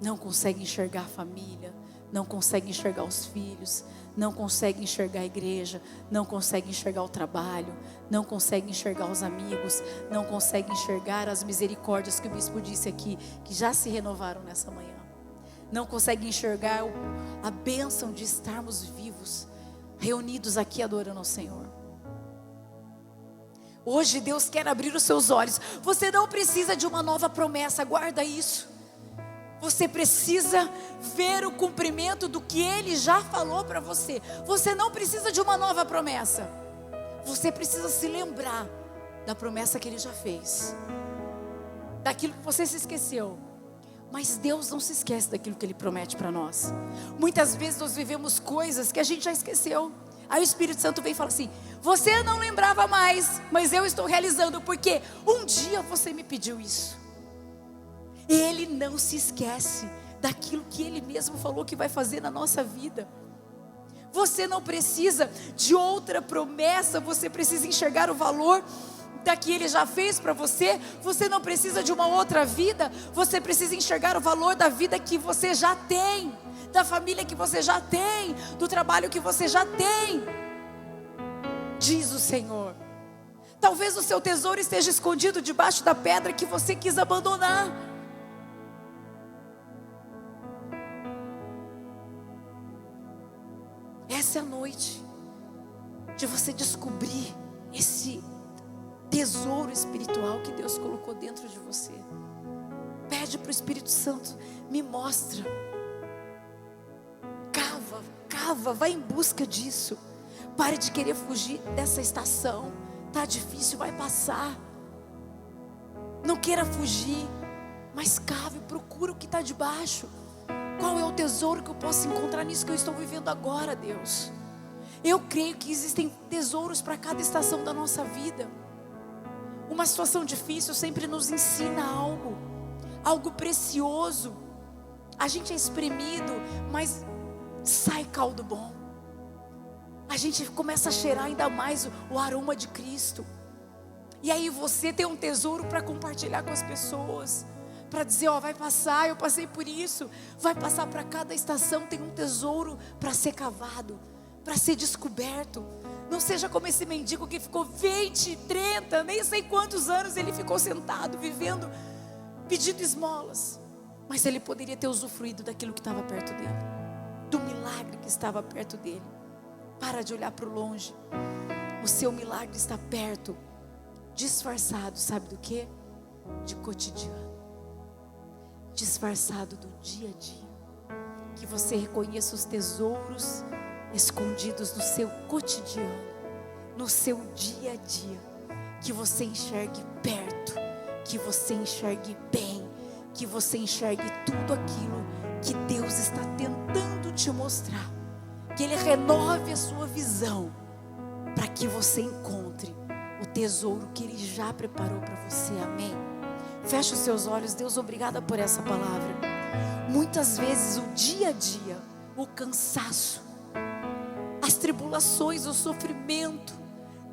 não conseguem enxergar a família, não conseguem enxergar os filhos, não conseguem enxergar a igreja, não conseguem enxergar o trabalho, não conseguem enxergar os amigos, não conseguem enxergar as misericórdias que o bispo disse aqui, que já se renovaram nessa manhã. Não conseguem enxergar a bênção de estarmos vivos, reunidos aqui adorando ao Senhor. Hoje Deus quer abrir os seus olhos. Você não precisa de uma nova promessa, guarda isso. Você precisa ver o cumprimento do que Ele já falou para você. Você não precisa de uma nova promessa. Você precisa se lembrar da promessa que Ele já fez, daquilo que você se esqueceu. Mas Deus não se esquece daquilo que Ele promete para nós. Muitas vezes nós vivemos coisas que a gente já esqueceu. Aí o Espírito Santo vem e fala assim: você não lembrava mais, mas eu estou realizando, porque um dia você me pediu isso. Ele não se esquece daquilo que Ele mesmo falou que vai fazer na nossa vida. Você não precisa de outra promessa, você precisa enxergar o valor da que Ele já fez para você. Você não precisa de uma outra vida, você precisa enxergar o valor da vida que você já tem, da família que você já tem, do trabalho que você já tem, diz o Senhor. Talvez o seu tesouro esteja escondido debaixo da pedra que você quis abandonar. Essa é a noite de você descobrir esse tesouro espiritual que Deus colocou dentro de você. Pede para o Espírito Santo: me mostra. Cava, vai em busca disso. Pare de querer fugir dessa estação. Tá difícil, vai passar. Não queira fugir, mas cave, procura o que está debaixo. Qual é o tesouro que eu posso encontrar nisso que eu estou vivendo agora, Deus? Eu creio que existem tesouros para cada estação da nossa vida. Uma situação difícil sempre nos ensina algo precioso. A gente é espremido, mas sai caldo bom. A gente começa a cheirar ainda mais o aroma de Cristo. E aí você tem um tesouro para compartilhar com as pessoas, para dizer, ó, vai passar, eu passei por isso. Vai passar. Para cada estação tem um tesouro para ser cavado, para ser descoberto. Não seja como esse mendigo que ficou 20, 30, nem sei quantos anos ele ficou sentado, vivendo, pedindo esmolas. Mas ele poderia ter usufruído daquilo que estava perto dele, do milagre que estava perto dele. Para de olhar para o longe. O seu milagre está perto, disfarçado, sabe do quê? De cotidiano, disfarçado do dia a dia. Que você reconheça os tesouros escondidos no seu cotidiano, no seu dia a dia. Que você enxergue perto, que você enxergue bem, que você enxergue tudo aquilo que Deus está tentando te mostrar. Que Ele renove a sua visão, para que você encontre o tesouro que Ele já preparou para você. Amém? Feche os seus olhos. Deus, obrigada por essa palavra. Muitas vezes o dia a dia, o cansaço, as tribulações, o sofrimento,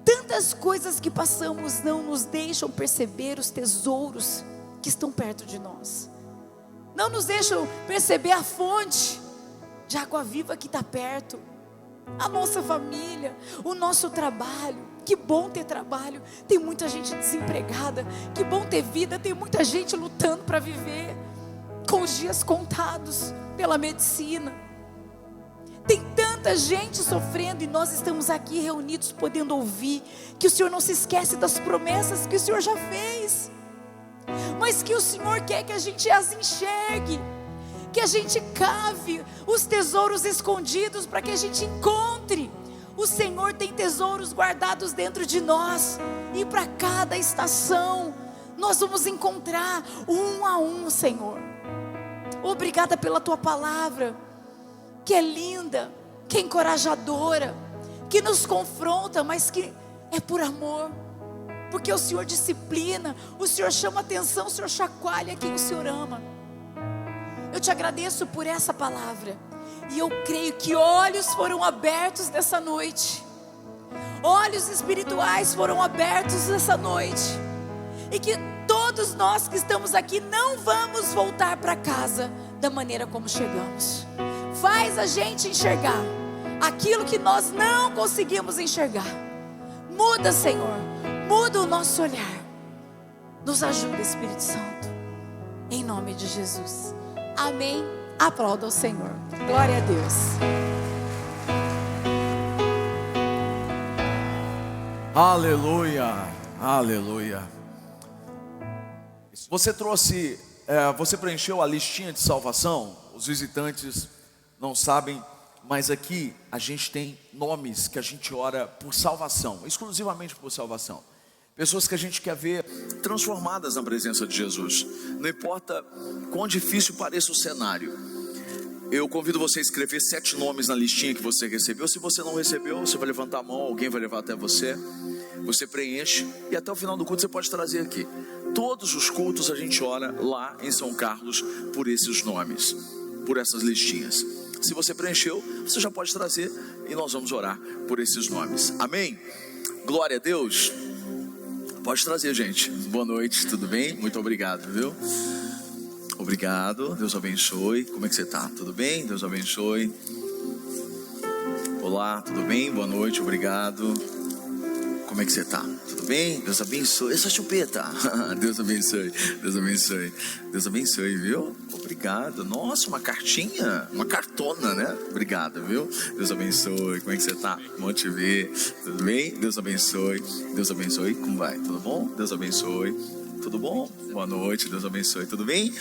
tantas coisas que passamos não nos deixam perceber os tesouros que estão perto de nós. Não nos deixam perceber a fonte de água viva que está perto. A nossa família, o nosso trabalho. Que bom ter trabalho. Tem muita gente desempregada. Que bom ter vida. Tem muita gente lutando para viver, com os dias contados pela medicina. Tem tanta gente sofrendo e nós estamos aqui reunidos podendo ouvir que o Senhor não se esquece das promessas que o Senhor já fez, mas que o Senhor quer que a gente as enxergue, que a gente cave os tesouros escondidos para que a gente encontre. O Senhor tem tesouros guardados dentro de nós, e para cada estação nós vamos encontrar um a um, Senhor. Obrigada pela Tua palavra, que é linda, que é encorajadora, que nos confronta, mas que é por amor, porque o Senhor disciplina, o Senhor chama atenção, o Senhor chacoalha quem o Senhor ama. Eu te agradeço por essa palavra, e eu creio que olhos foram abertos nessa noite, olhos espirituais foram abertos nessa noite, e que todos nós que estamos aqui não vamos voltar para casa da maneira como chegamos. Faz a gente enxergar aquilo que nós não conseguimos enxergar. Muda, Senhor, muda o nosso olhar. Nos ajuda, Espírito Santo, em nome de Jesus. Amém. Aplauda o Senhor. Glória a Deus. Aleluia, aleluia. Você você preencheu a listinha de salvação? Os visitantes não sabem, mas aqui a gente tem nomes que a gente ora por salvação, exclusivamente por salvação. Pessoas que a gente quer ver transformadas na presença de Jesus. Não importa quão difícil pareça o cenário. Eu convido você a escrever 7 nomes na listinha que você recebeu. Se você não recebeu, você vai levantar a mão, alguém vai levar até você. Você preenche e até o final do culto você pode trazer aqui. Todos os cultos a gente ora lá em São Carlos por esses nomes, por essas listinhas. Se você preencheu, você já pode trazer e nós vamos orar por esses nomes. Amém? Glória a Deus. Pode trazer, gente. Boa noite, tudo bem? Muito obrigado, viu? Obrigado, Deus abençoe. Como é que você está? Tudo bem? Deus abençoe. Olá, tudo bem? Boa noite, obrigado. Como é que você está? Tudo bem? Deus abençoe. Essa chupeta. Deus abençoe. Deus abençoe. Deus abençoe, viu? Obrigado. Nossa, uma cartinha. Uma cartona, né? Obrigado, viu? Deus abençoe. Como é que você está? Bom te ver. Tudo bem? Deus abençoe. Deus abençoe. Como vai? Tudo bom? Deus abençoe. Tudo bom? Boa noite. Deus abençoe. Tudo bem?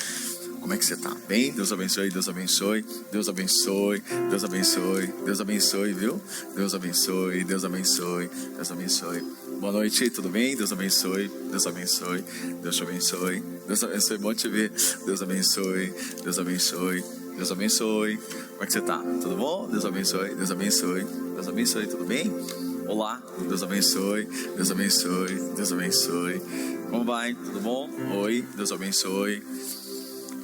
Como é que você está? Bem? Deus abençoe, Deus abençoe, Deus abençoe, Deus abençoe, Deus abençoe, viu? Deus abençoe, Deus abençoe, Deus abençoe. Boa noite, tudo bem? Deus abençoe, Deus abençoe, Deus te abençoe, Deus abençoe, bom te ver. Deus abençoe, Deus abençoe, Deus abençoe. Como é que você está? Tudo bom? Deus abençoe. Deus abençoe. Deus abençoe. Tudo bem? Olá. Deus abençoe. Deus abençoe. Deus abençoe. Como vai? Tudo bom? Oi. Deus abençoe.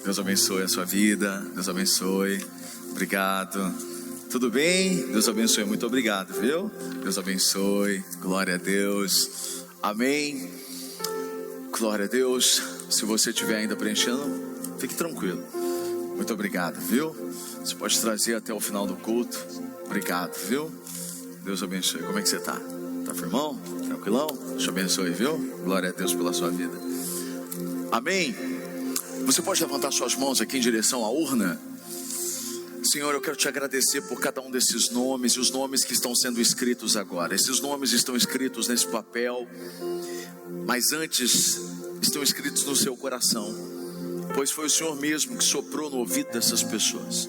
Deus abençoe a sua vida. Deus abençoe. Obrigado. Tudo bem? Deus abençoe. Muito obrigado, viu? Deus abençoe. Glória a Deus. Amém. Glória a Deus. Se você estiver ainda preenchendo, fique tranquilo. Muito obrigado, viu? Você pode trazer até o final do culto. Obrigado, viu? Deus abençoe. Como é que você está? Tá firmão? Tranquilão? Deus te abençoe, viu? Glória a Deus pela sua vida. Amém. Você pode levantar suas mãos aqui em direção à urna? Senhor, eu quero te agradecer por cada um desses nomes e os nomes que estão sendo escritos agora. Esses nomes estão escritos nesse papel, mas antes estão escritos no seu coração, pois foi o Senhor mesmo que soprou no ouvido dessas pessoas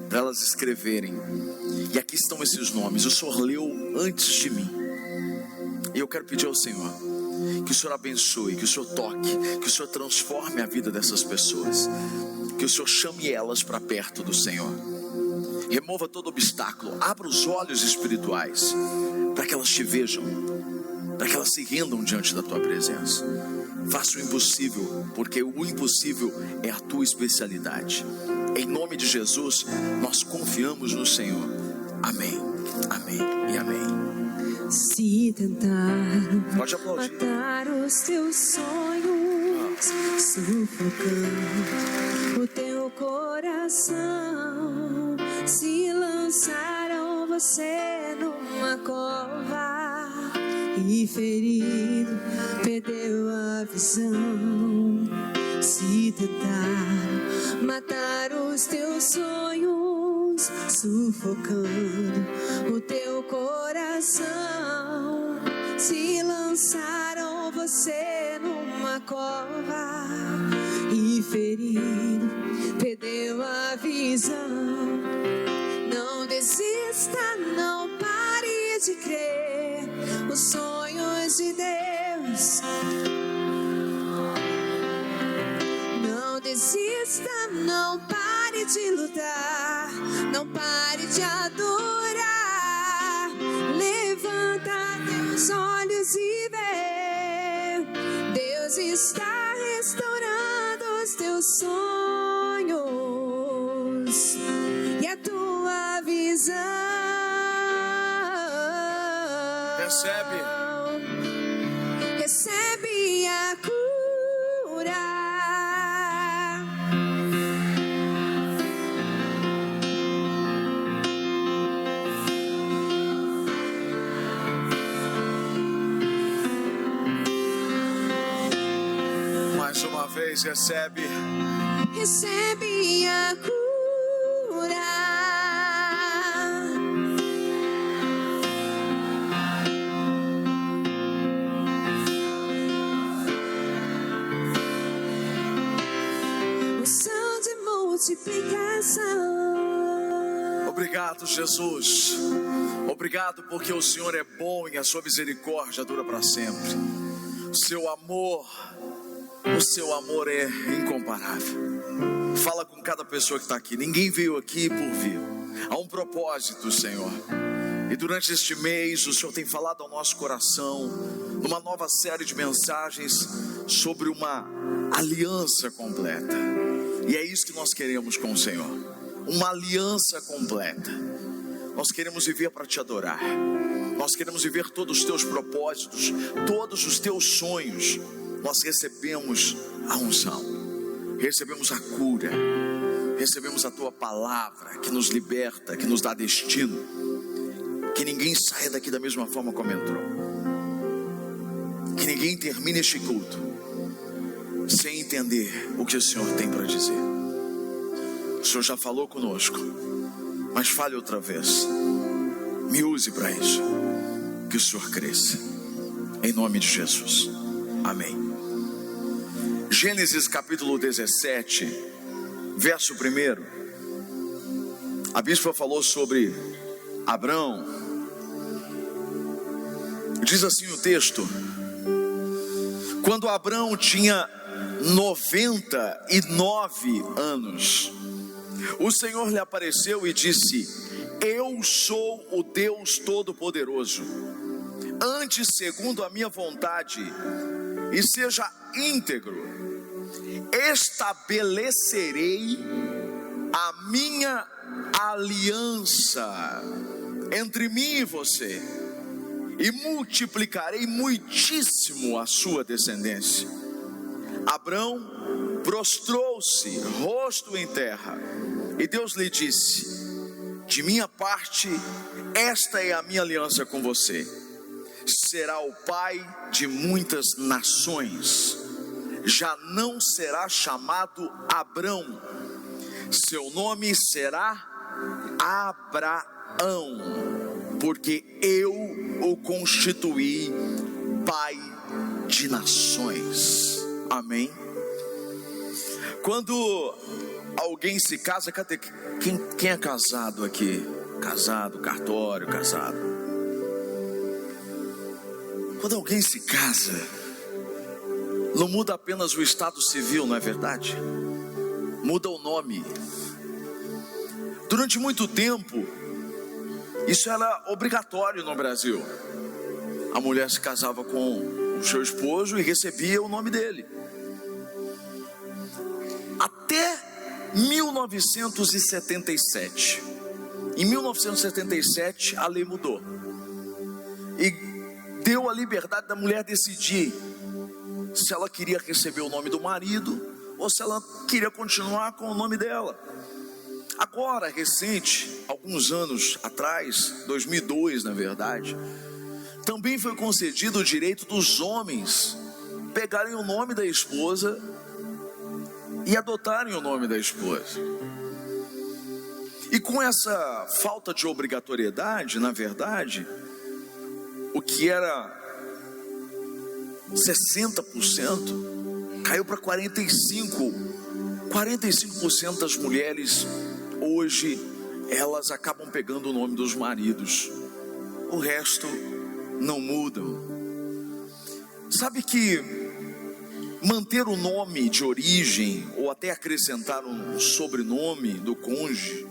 para elas escreverem. E aqui estão esses nomes. O Senhor leu antes de mim. E eu quero pedir ao Senhor que o Senhor abençoe, que o Senhor toque, que o Senhor transforme a vida dessas pessoas, que o Senhor chame elas para perto do Senhor. Remova todo obstáculo. Abra os olhos espirituais para que elas te vejam, para que elas se rendam diante da tua presença. Faça o impossível, porque o impossível é a tua especialidade. Em nome de Jesus, nós confiamos no Senhor. Amém, amém e amém. Se tentaram Pode aplaudir. matar os teus sonhos, sufocando o teu coração, se lançaram você numa cova e ferido perdeu a visão. Se tentaram matar os teus sonhos, sufocando o teu coração, se lançaram você numa cova e ferido perdeu a visão. Não desista, não pare de crer, os sonhos de Deus. Não desista, não pare de lutar, não pare de adorar. Levanta teus olhos e vê, Deus está restaurando os teus sonhos e a tua visão. Recebe. Recebe a cura. Mais uma vez, recebe. Recebe a cura. Unção de multiplicação. Obrigado, Jesus. Obrigado porque o Senhor é bom e a sua misericórdia dura para sempre. O seu amor é incomparável. Fala com cada pessoa que está aqui. Ninguém veio aqui por vir. Há um propósito, Senhor. E durante este mês o Senhor tem falado ao nosso coração numa nova série de mensagens sobre uma aliança completa. E é isso que nós queremos com o Senhor. Uma aliança completa. Nós queremos viver para te adorar. Nós queremos viver todos os teus propósitos, todos os teus sonhos. Nós recebemos a unção, recebemos a cura, recebemos a tua palavra que nos liberta, que nos dá destino. Que ninguém saia daqui da mesma forma como entrou. Que ninguém termine este culto sem entender o que o Senhor tem para dizer. O Senhor já falou conosco, mas fale outra vez. Me use para isso. Que o Senhor cresça. Em nome de Jesus. Amém. Gênesis capítulo 17, verso 1. A bispa falou sobre Abrão. Diz assim o texto: quando Abrão tinha 99 anos, O Senhor lhe apareceu e disse: eu sou o Deus Todo-Poderoso. Ande segundo a minha vontade e seja íntegro. Estabelecerei a minha aliança entre mim e você, e multiplicarei muitíssimo a sua descendência. Abrão prostrou-se, rosto em terra, e Deus lhe disse: de minha parte, esta é a minha aliança com você. Será o pai de muitas nações. Já não será chamado Abrão, seu nome será Abraão, porque eu o constituí pai de nações. Amém? Quando alguém se casa, cadê? Quem é casado aqui? Casado, cartório, casado. Quando alguém se casa, não muda apenas o estado civil, não é verdade? Muda o nome. Durante muito tempo, isso era obrigatório no Brasil. A mulher se casava com o seu esposo e recebia o nome dele. Até 1977. Em 1977, a lei mudou e deu a liberdade da mulher decidir se ela queria receber o nome do marido ou se ela queria continuar com o nome dela. Agora, recente, alguns anos atrás, 2002 na verdade, também foi concedido o direito dos homens pegarem o nome da esposa e adotarem o nome da esposa. E com essa falta de obrigatoriedade, na verdade, o que era 60% caiu para 45% das mulheres hoje, elas acabam pegando o nome dos maridos. O resto não mudam. Sabe que manter o nome de origem ou até acrescentar um sobrenome do cônjuge,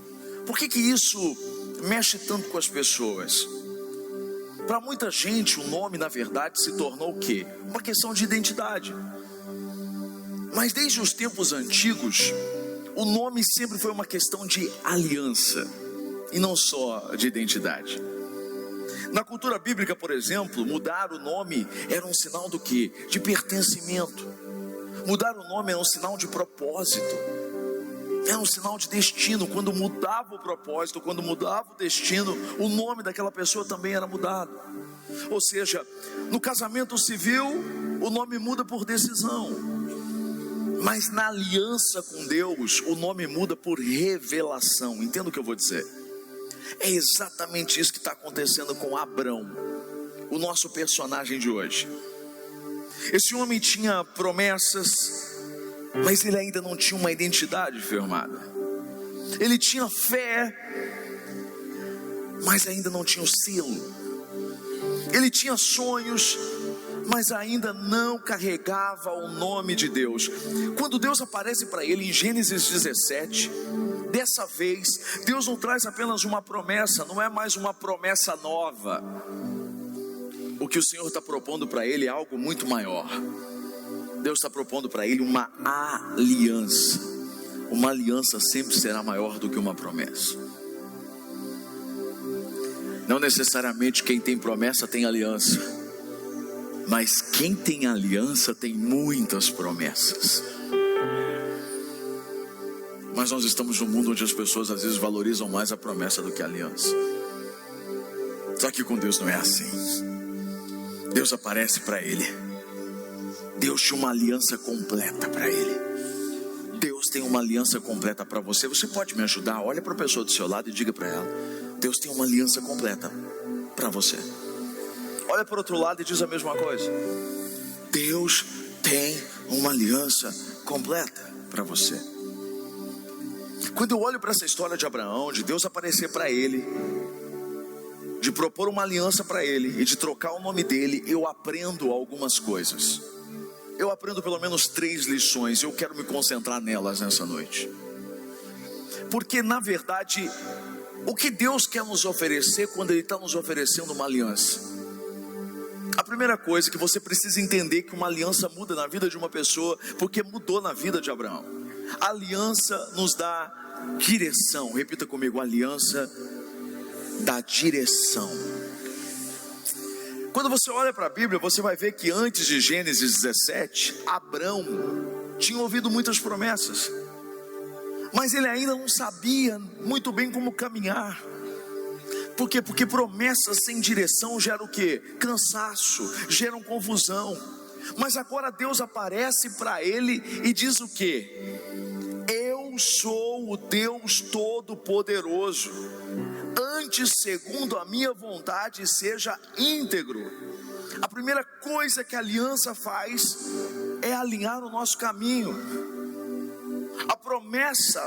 por que isso mexe tanto com as pessoas? Para muita gente o nome na verdade se tornou o quê? Uma questão de identidade. Mas desde os tempos antigos, o nome sempre foi uma questão de aliança e não só de identidade. Na cultura bíblica, por exemplo, mudar o nome era um sinal do quê? De pertencimento. Mudar o nome era um sinal de propósito. Era um sinal de destino. Quando mudava o propósito, quando mudava o destino, o nome daquela pessoa também era mudado. Ou seja, no casamento civil, o nome muda por decisão. Mas na aliança com Deus, o nome muda por revelação. Entenda o que eu vou dizer? É exatamente isso que está acontecendo com Abrão, o nosso personagem de hoje. Esse homem tinha promessas, mas ele ainda não tinha uma identidade firmada. Ele tinha fé, mas ainda não tinha o selo. Ele tinha sonhos, mas ainda não carregava o nome de Deus. Quando Deus aparece para ele em Gênesis 17, dessa vez, Deus não traz apenas uma promessa, não é mais uma promessa nova. O que o Senhor está propondo para ele é algo muito maior. Deus está propondo para ele uma aliança. Uma aliança sempre será maior do que uma promessa. Não necessariamente quem tem promessa tem aliança, mas quem tem aliança tem muitas promessas. Mas nós estamos num mundo onde as pessoas às vezes valorizam mais a promessa do que a aliança. Só que com Deus não é assim. Deus aparece para ele. Deus tinha uma aliança completa para ele. Deus tem uma aliança completa para você. Você pode me ajudar? Olha para a pessoa do seu lado e diga para ela: Deus tem uma aliança completa para você. Olha para o outro lado e diz a mesma coisa. Deus tem uma aliança completa para você. Quando eu olho para essa história de Abraão, de Deus aparecer para ele, de propor uma aliança para ele e de trocar o nome dele, eu aprendo algumas coisas. Eu aprendo pelo menos 3 lições. Eu quero me concentrar nelas nessa noite. Porque na verdade, o que Deus quer nos oferecer quando Ele está nos oferecendo uma aliança? A primeira coisa que você precisa entender, que uma aliança muda na vida de uma pessoa, porque mudou na vida de Abraão. A aliança nos dá direção. Repita comigo: a aliança dá direção. Quando você olha para a Bíblia, você vai ver que antes de Gênesis 17, Abraão tinha ouvido muitas promessas, mas ele ainda não sabia muito bem como caminhar. Por quê? Porque promessas sem direção geram o quê? Cansaço, geram confusão. Mas agora Deus aparece para ele e diz o quê? Eu sou o Deus Todo-Poderoso. Antes, segundo a minha vontade, seja íntegro. A primeira coisa que a aliança faz é alinhar o nosso caminho. A promessa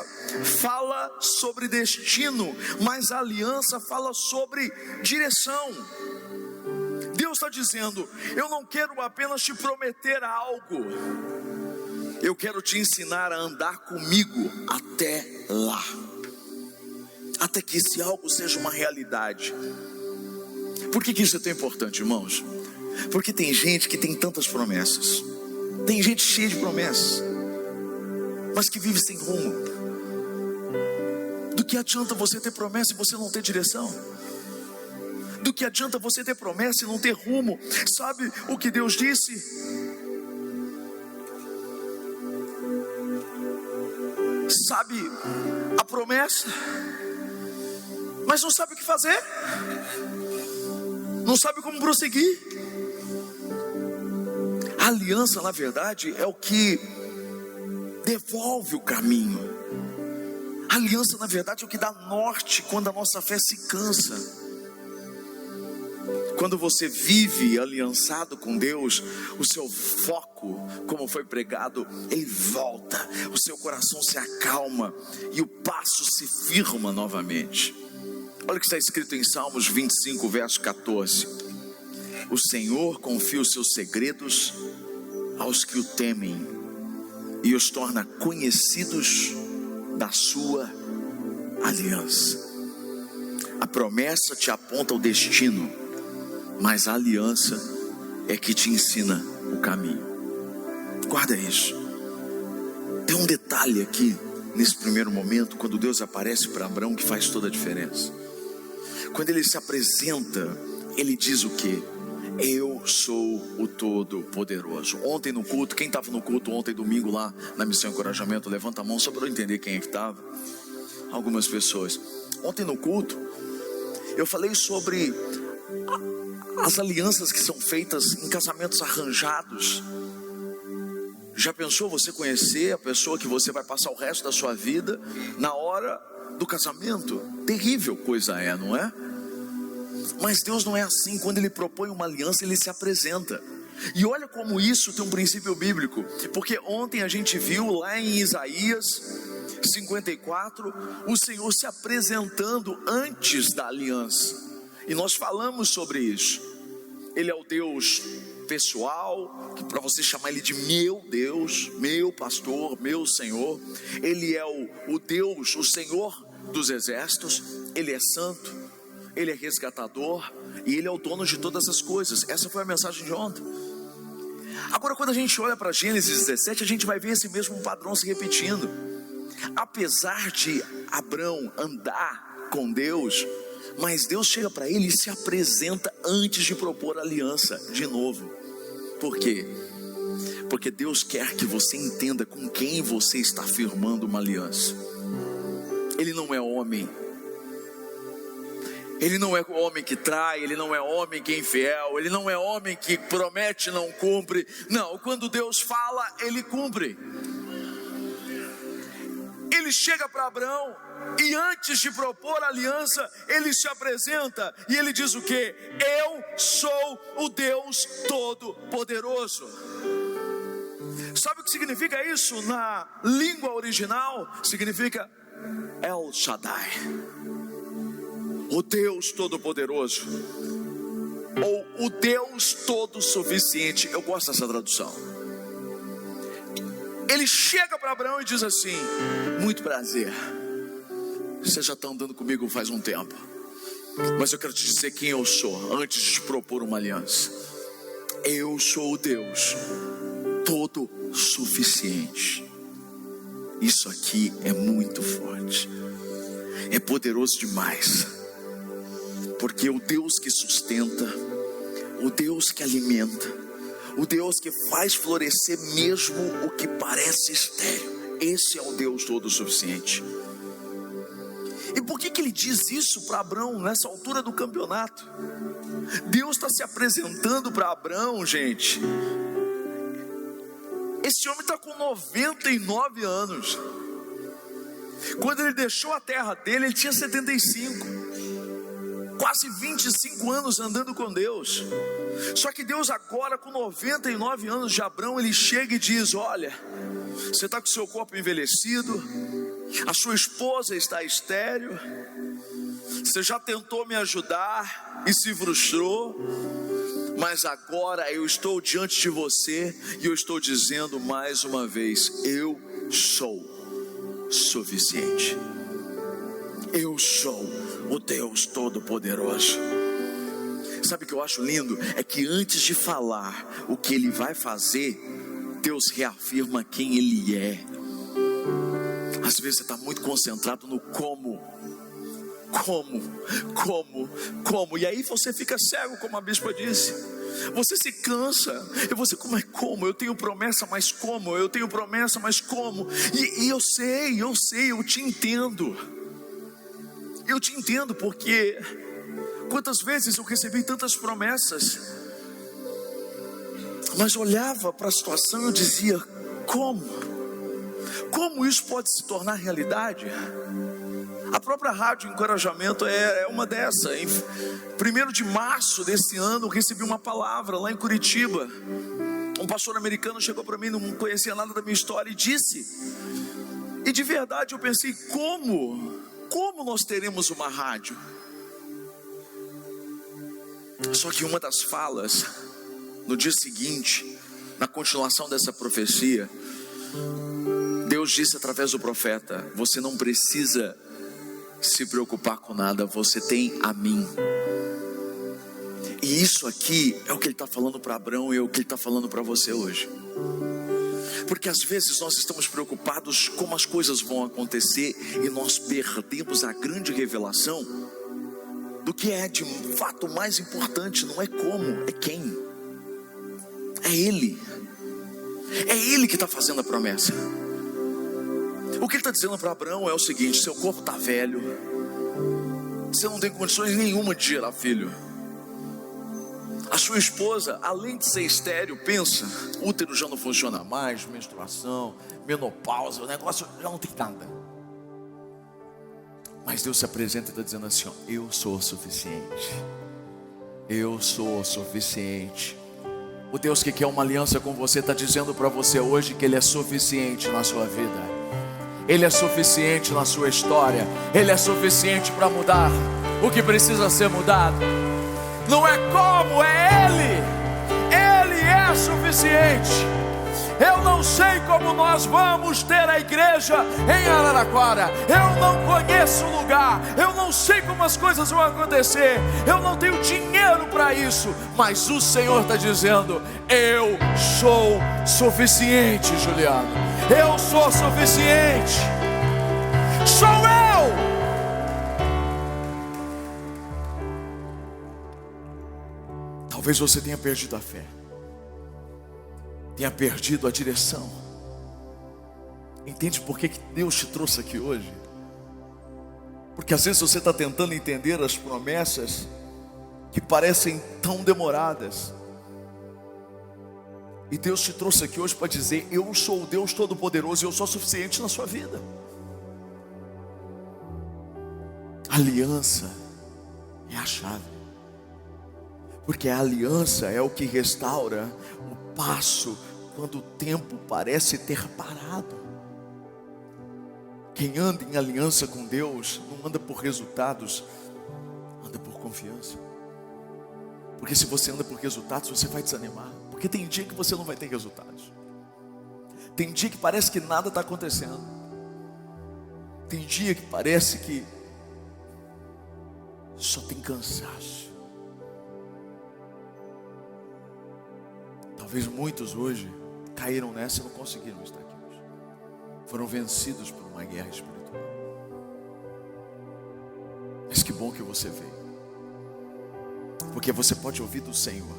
fala sobre destino, mas a aliança fala sobre direção. Deus está dizendo: eu não quero apenas te prometer algo, eu quero te ensinar a andar comigo até lá, até que esse algo seja uma realidade. Por que isso é tão importante, irmãos? Porque tem gente que tem tantas promessas, tem gente cheia de promessas, mas que vive sem rumo. Do que adianta você ter promessa e você não ter direção? Do que adianta você ter promessa e não ter rumo? Sabe o que Deus disse? Sabe a promessa, mas não sabe o que fazer, não sabe como prosseguir. A aliança, na verdade, é o que devolve o caminho. A aliança, na verdade, é o que dá norte quando a nossa fé se cansa. Quando você vive aliançado com Deus, o seu foco, como foi pregado, ele volta, o seu coração se acalma e o passo se firma novamente. Olha o que está escrito em Salmos 25, verso 14: o Senhor confia os seus segredos aos que o temem e os torna conhecidos da sua aliança. A promessa te aponta o destino, mas a aliança é que te ensina o caminho. Guarda isso. Tem um detalhe aqui, nesse primeiro momento, quando Deus aparece para Abraão, que faz toda a diferença. Quando ele se apresenta, ele diz o quê? Eu sou o Todo-Poderoso. Ontem no culto, quem estava no culto ontem, domingo, lá na Missão Encorajamento, levanta a mão só para eu entender quem é que estava. Algumas pessoas. Ontem no culto, eu falei sobre as alianças que são feitas em casamentos arranjados. Já pensou você conhecer a pessoa que você vai passar o resto da sua vida na hora do casamento? Terrível coisa é, não é? Mas Deus não é assim. Quando Ele propõe uma aliança, Ele se apresenta. E olha como isso tem um princípio bíblico. Porque ontem a gente viu lá em Isaías 54, o Senhor se apresentando antes da aliança. E nós falamos sobre isso. Ele é o Deus pessoal, que para você chamar Ele de meu Deus, meu pastor, meu Senhor. Ele é o Deus, o Senhor dos exércitos. Ele é santo, Ele é resgatador e Ele é o dono de todas as coisas. Essa foi a mensagem de ontem. Agora, quando a gente olha para Gênesis 17, a gente vai ver esse mesmo padrão se repetindo. Apesar de Abraão andar com Deus, mas Deus chega para ele e se apresenta antes de propor aliança de novo. Por quê? Porque Deus quer que você entenda com quem você está firmando uma aliança. Ele não é homem. Ele não é homem que trai, Ele não é homem que é infiel, Ele não é homem que promete e não cumpre. Não, quando Deus fala, Ele cumpre. Ele chega para Abraão e antes de propor aliança, Ele se apresenta e Ele diz o quê? Eu sou o Deus Todo-Poderoso. Sabe o que significa isso na língua original? Significa El Shaddai, o Deus Todo-Poderoso, ou o Deus Todo-Suficiente. Eu gosto dessa tradução. Ele chega para Abraão e diz assim: muito prazer, Você já está andando comigo faz um tempo, mas eu quero te dizer quem eu sou antes de te propor uma aliança. Eu sou o Deus todo suficiente. Isso aqui é muito forte, é poderoso demais, porque o Deus que sustenta, o Deus que alimenta, o Deus que faz florescer mesmo o que parece estéril, esse é o Deus todo suficiente. E por que ele diz isso para Abrão nessa altura do campeonato? Deus está se apresentando para Abrão, gente. Esse homem está com 99 anos. Quando ele deixou a terra dele, ele tinha 75. Quase 25 anos andando com Deus. Só que Deus agora, com 99 anos de Abrão, ele chega e diz: olha, você está com o seu corpo envelhecido, a sua esposa está estéril, você já tentou me ajudar e se frustrou, mas agora eu estou diante de você e eu estou dizendo mais uma vez: eu sou suficiente. Eu sou o Deus Todo-Poderoso. Sabe o que eu acho lindo? É que antes de falar o que Ele vai fazer, Deus reafirma quem Ele é. Às vezes você está muito concentrado no como. E aí você fica cego, como a bispa disse. Você se cansa. E você, como? Eu tenho promessa, mas como? Eu tenho promessa, mas como? E eu sei, eu te entendo. Eu te entendo, porque quantas vezes eu recebi tantas promessas, mas olhava para a situação e eu dizia: como isso pode se tornar realidade? A própria Rádio Encorajamento é uma dessa. Em 1º de março desse ano, eu recebi uma palavra lá em Curitiba. Um pastor americano chegou para mim, não conhecia nada da minha história, e disse, e de verdade eu pensei: como nós teremos uma rádio? Só que uma das falas, no dia seguinte, na continuação dessa profecia, Deus disse através do profeta: você não precisa se preocupar com nada, você tem a mim. E isso aqui é o que Ele está falando para Abrão e é o que Ele está falando para você hoje. Porque às vezes nós estamos preocupados como as coisas vão acontecer e nós perdemos a grande revelação do que é de fato mais importante. Não é como, é quem. É Ele. É Ele que está fazendo a promessa. O que Ele está dizendo para Abrão é o seguinte: seu corpo está velho, você não tem condições nenhuma de gerar filho. A sua esposa, além de ser estéril, pensa, o útero já não funciona mais, menstruação, menopausa, o negócio já não tem nada. Mas Deus se apresenta e está dizendo assim: ó, eu sou suficiente. Eu sou suficiente. O Deus que quer uma aliança com você está dizendo para você hoje que Ele é suficiente na sua vida. Ele é suficiente na sua história. Ele é suficiente para mudar o que precisa ser mudado. Não é como, é Ele. Ele é suficiente. Eu não sei como nós vamos ter a igreja em Araraquara. Eu não conheço o lugar. Eu não sei como as coisas vão acontecer. Eu não tenho dinheiro para isso. Mas o Senhor está dizendo: eu sou suficiente, Juliano. Eu sou suficiente. Sou eu. Talvez você tenha perdido a fé, tenha perdido a direção. Entende por que Deus te trouxe aqui hoje? Porque às vezes você está tentando entender as promessas que parecem tão demoradas. E Deus te trouxe aqui hoje para dizer: eu sou o Deus Todo-Poderoso e eu sou suficiente na sua vida. Aliança é a chave. Porque a aliança é o que restaura o passo quando o tempo parece ter parado. Quem anda em aliança com Deus não anda por resultados, anda por confiança. Porque se você anda por resultados, você vai desanimar. Porque tem dia que você não vai ter resultados. Tem dia que parece que nada está acontecendo. Tem dia que parece que só tem cansaço. Talvez muitos hoje caíram nessa e não conseguiram estar aqui hoje. Foram vencidos por uma guerra espiritual. Mas que bom que você veio. Porque você pode ouvir do Senhor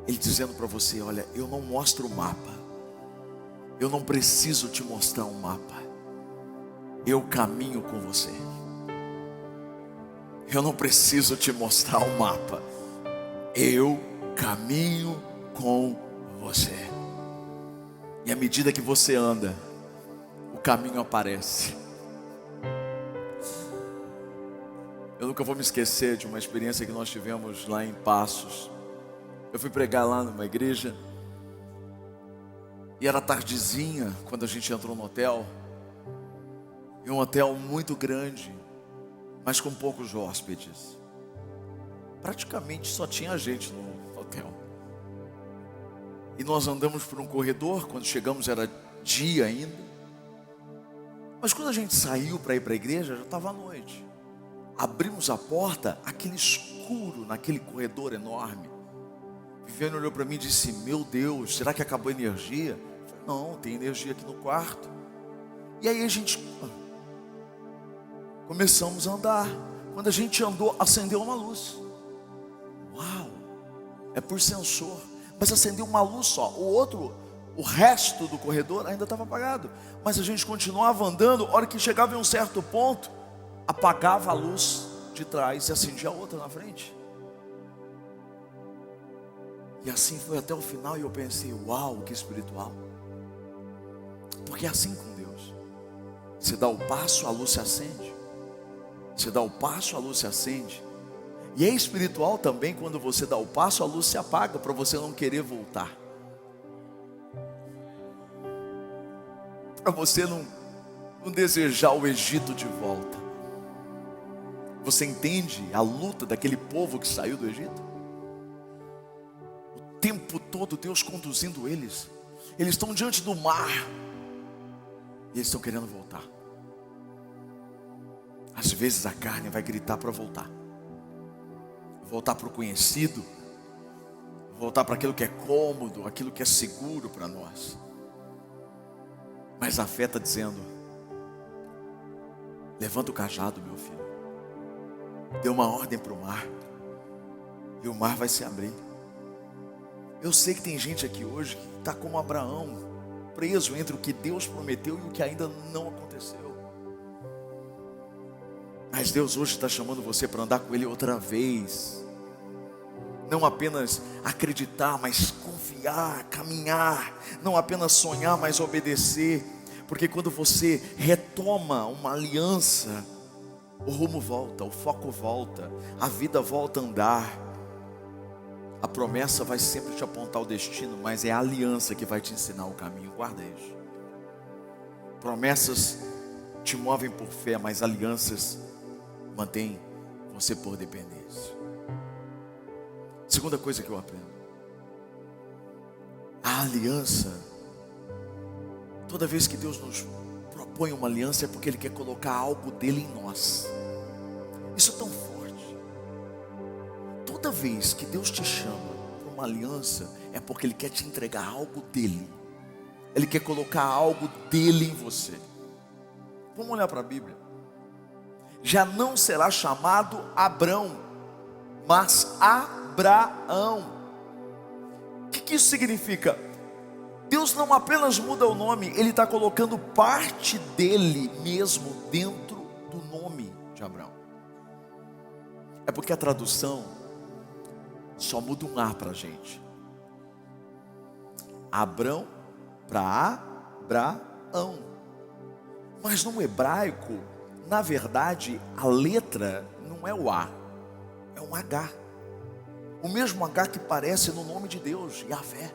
Ele dizendo para você: olha, eu não mostro o mapa. Eu não preciso te mostrar um mapa. Eu caminho com você. Eu não preciso te mostrar um mapa. Eu caminho com você. E à medida que você anda, o caminho aparece. Eu nunca vou me esquecer de uma experiência que nós tivemos lá em Passos. Eu fui pregar lá numa igreja. E era tardezinha quando a gente entrou no hotel. E um hotel muito grande, mas com poucos hóspedes. Praticamente só tinha gente no hotel. E nós andamos por um corredor. Quando chegamos era dia ainda. Mas quando a gente saiu para ir para a igreja, já estava à noite. Abrimos a porta, aquele escuro naquele corredor enorme. Viviane olhou para mim e disse: meu Deus, será que acabou a energia? Eu falei: não, tem energia aqui no quarto. E aí a gente começamos a andar. Quando a gente andou, acendeu uma luz. Uau, é por sensor. Mas acendeu uma luz só. O resto do corredor ainda estava apagado. Mas a gente continuava andando. A hora que chegava em um certo ponto, apagava a luz de trás e acendia a outra na frente. E assim foi até o final. E eu pensei: uau, que espiritual. Porque é assim com Deus. Você dá o passo, a luz se acende. Você dá o passo, a luz se acende. E é espiritual também quando você dá o passo, a luz se apaga, para você não querer voltar. Para você não desejar o Egito de volta. Você entende a luta daquele povo que saiu do Egito? O tempo todo Deus conduzindo eles. Eles estão diante do mar. E eles estão querendo voltar. Às vezes a carne vai gritar para voltar. Voltar para o conhecido. Voltar para aquilo que é cômodo, aquilo que é seguro para nós. Mas a fé está dizendo: levanta o cajado, meu filho. Dê uma ordem para o mar. E o mar vai se abrir. Eu sei que tem gente aqui hoje que está como Abraão, preso entre o que Deus prometeu e o que ainda não aconteceu. Mas Deus hoje está chamando você para andar com Ele outra vez. Não apenas acreditar, mas confiar, caminhar. Não apenas sonhar, mas obedecer. Porque quando você retoma uma aliança, o rumo volta, o foco volta, a vida volta a andar. A promessa vai sempre te apontar o destino, mas é a aliança que vai te ensinar o caminho. Guarda isso. Promessas te movem por fé, mas alianças mantêm você por dependência. Segunda coisa que eu aprendo: a aliança, toda vez que Deus nos propõe uma aliança, é porque Ele quer colocar algo dele em nós. Isso é tão forte. Toda vez que Deus te chama para uma aliança, é porque Ele quer te entregar algo dele. Ele quer colocar algo dele em você. Vamos olhar para a Bíblia. Já não será chamado Abrão, mas Abraão. O que isso significa? Deus não apenas muda o nome, Ele está colocando parte dele mesmo dentro do nome de Abraão. É porque a tradução só muda um A para a gente. Abrão para Abraão. Mas no hebraico, na verdade, a letra não é o A, é um H. O mesmo H que aparece no nome de Deus, Yahvé.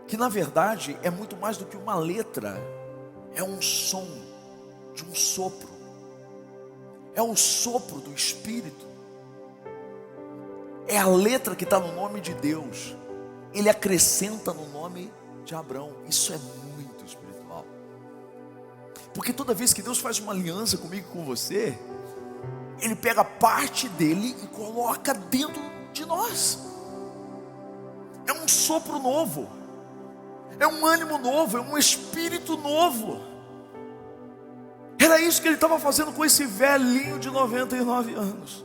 Que na verdade é muito mais do que uma letra. É um som de um sopro. É o sopro do Espírito. É a letra que está no nome de Deus. Ele acrescenta no nome de Abrão. Isso é muito espiritual. Porque toda vez que Deus faz uma aliança comigo e com você, Ele pega parte dele e coloca dentro de nós. É um sopro novo, é um ânimo novo, é um espírito novo. Era isso que ele estava fazendo com esse velhinho de 99 anos.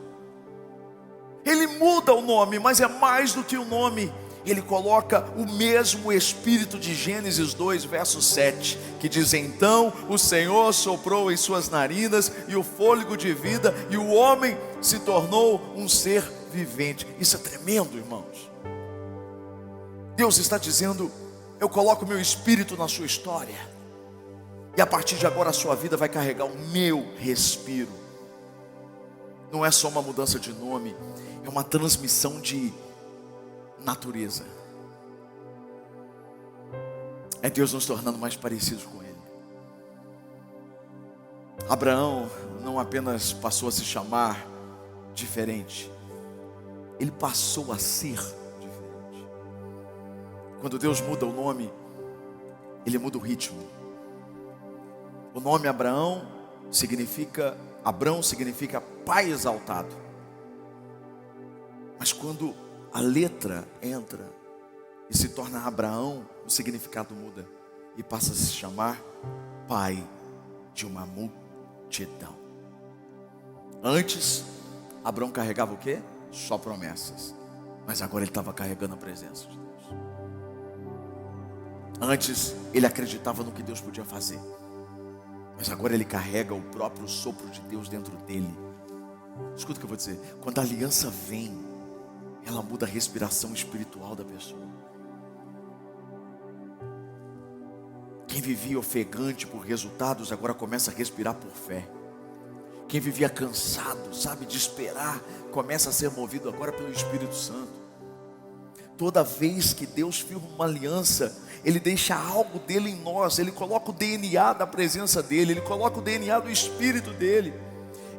Ele muda o nome, mas é mais do que o nome. Ele coloca o mesmo espírito de Gênesis 2, verso 7, que diz: então o Senhor soprou em suas narinas e o fôlego de vida, e o homem se tornou um ser vivente. Isso é tremendo, irmãos. Deus está dizendo: eu coloco o meu espírito na sua história, e a partir de agora a sua vida vai carregar o meu respiro. Não é só uma mudança de nome, é uma transmissão de natureza. É Deus nos tornando mais parecidos com Ele. Abraão não apenas passou a se chamar diferente, ele passou a ser diferente. Quando Deus muda o nome, Ele muda o ritmo. O nome Abrão significa pai exaltado. Mas quando a letra entra e se torna Abraão, o significado muda e passa a se chamar pai de uma multidão. Antes, Abraão carregava o quê? Só promessas. Mas agora ele estava carregando a presença de Deus. Antes, ele acreditava no que Deus podia fazer. Mas agora ele carrega o próprio sopro de Deus dentro dele. Escuta o que eu vou dizer. Quando a aliança vem, ela muda a respiração espiritual da pessoa. Quem vivia ofegante por resultados, agora começa a respirar por fé. Quem vivia cansado, sabe, de esperar, começa a ser movido agora pelo Espírito Santo. Toda vez que Deus firma uma aliança, Ele deixa algo dele em nós. Ele coloca o DNA da presença dele, Ele coloca o DNA do Espírito dele.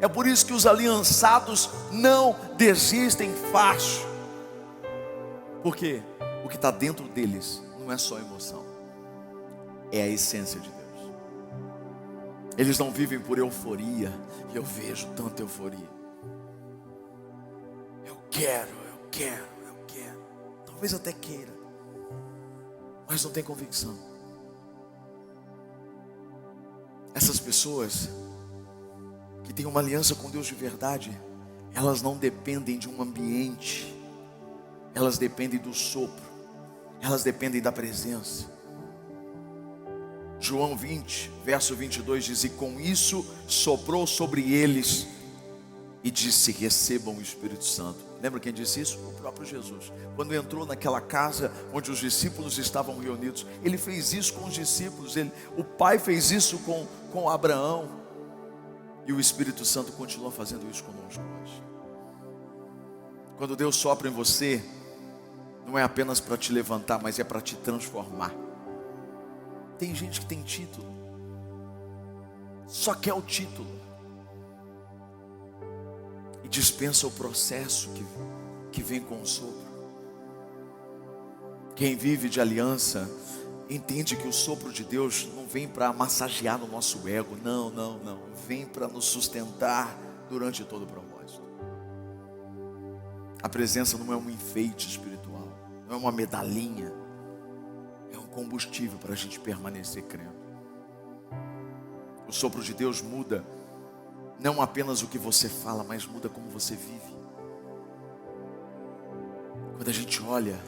É por isso que os aliançados não desistem fácil. Porque o que está dentro deles não é só emoção, é a essência de Deus. Eles não vivem por euforia. E eu vejo tanta euforia. Eu quero. Talvez até queira, mas não tem convicção. Essas pessoas que têm uma aliança com Deus de verdade, elas não dependem de um ambiente, elas dependem do sopro, elas dependem da presença. João 20, verso 22 diz: e com isso soprou sobre eles e disse: recebam o Espírito Santo. Lembra quem disse isso? O próprio Jesus. Quando entrou naquela casa onde os discípulos estavam reunidos, Ele fez isso com os discípulos. O Pai fez isso com Abraão. E o Espírito Santo continua fazendo isso conosco hoje. Quando Deus sopra em você, não é apenas para te levantar, mas é para te transformar. Tem gente que tem título, só quer o título, e dispensa o processo que vem com o sopro. Quem vive de aliança entende que o sopro de Deus não vem para massagear no nosso ego, não, vem para nos sustentar durante todo o propósito. A presença não é um enfeite espiritual, não é uma medalhinha, é um combustível para a gente permanecer crendo. O sopro de Deus muda não apenas o que você fala, mas muda como você vive. Quando a gente olha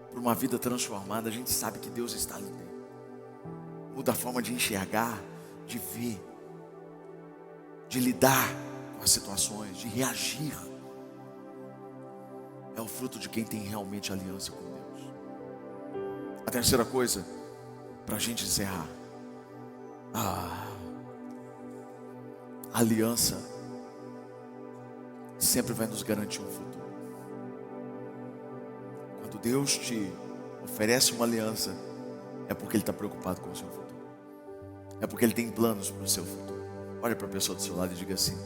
para uma vida transformada, a gente sabe que Deus está ali dentro. Muda a forma de enxergar, de ver, de lidar com as situações, de reagir. É o fruto de quem tem realmente aliança com Deus. A terceira coisa, para a gente encerrar, a aliança sempre vai nos garantir um futuro. Quando Deus te oferece uma aliança, é porque Ele está preocupado com o seu futuro, é porque Ele tem planos para o seu futuro. Olha para a pessoa do seu lado e diga assim: